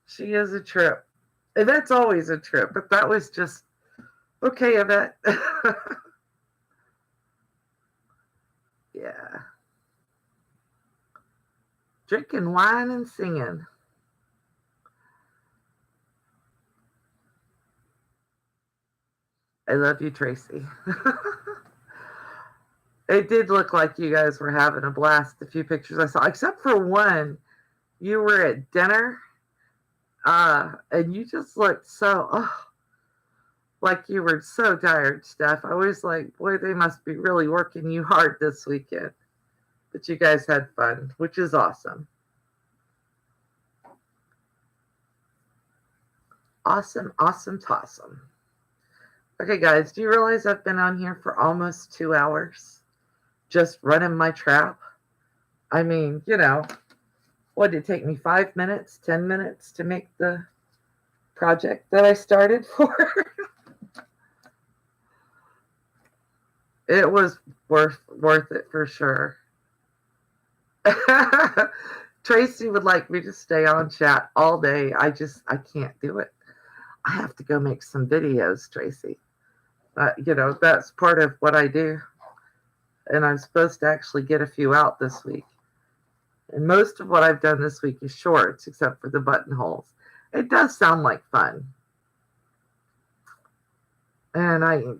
She is a trip. Yvette's always a trip, but that was just, okay, Yvette. Yeah. Drinking wine and singing. I love you, Tracy. It did look like you guys were having a blast, the few pictures I saw, except for one. You were at dinner, and you just looked so, Like you were so tired, Steph. I was like, boy, they must be really working you hard this weekend. But you guys had fun, which is awesome. Awesome, awesome, awesome. Okay, guys, do you realize I've been on here for almost 2 hours just running my trap? I mean, what did it take me 5 minutes, 10 minutes to make the project that I started for? It was worth it for sure. Tracy would like me to stay on chat all day. I can't do it. I have to go make some videos, Tracy. That's part of what I do. And I'm supposed to actually get a few out this week. And most of what I've done this week is shorts, except for the buttonholes. It does sound like fun. And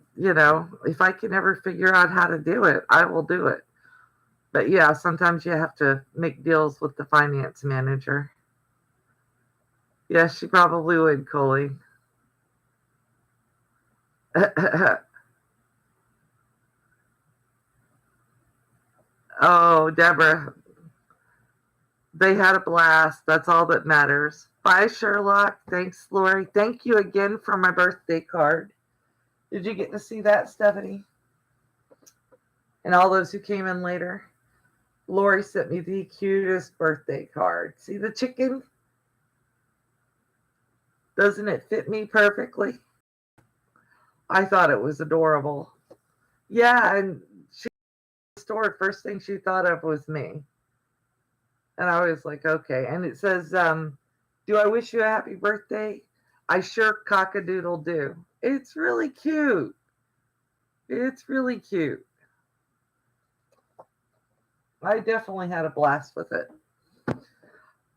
if I can ever figure out how to do it, I will do it. But yeah, sometimes you have to make deals with the finance manager. Yes, she probably would, Coley. Oh, Deborah, they had a blast. That's all that matters. Bye, Sherlock. Thanks, Lori. Thank you again for my birthday card. Did you get to see that, Stephanie? And all those who came in later? Lori sent me the cutest birthday card. See the chicken? Doesn't it fit me perfectly? I thought it was adorable. Yeah, and she store, first thing she thought of was me. And I was like, okay. And it says, do I wish you a happy birthday? I sure cock-a-doodle do. It's really cute. It's really cute. I definitely had a blast with it.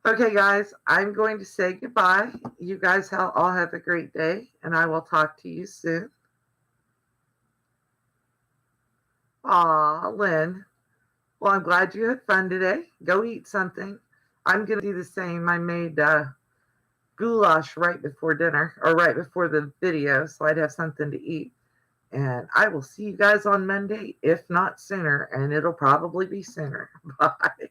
Okay, guys, I'm going to say goodbye. You guys all have a great day, and I will talk to you soon. Aw, Lynn. Well, I'm glad you had fun today. Go eat something. I'm going to do the same. I made goulash right before dinner, or right before the video, so I'd have something to eat. And I will see you guys on Monday, if not sooner, and it'll probably be sooner. Bye.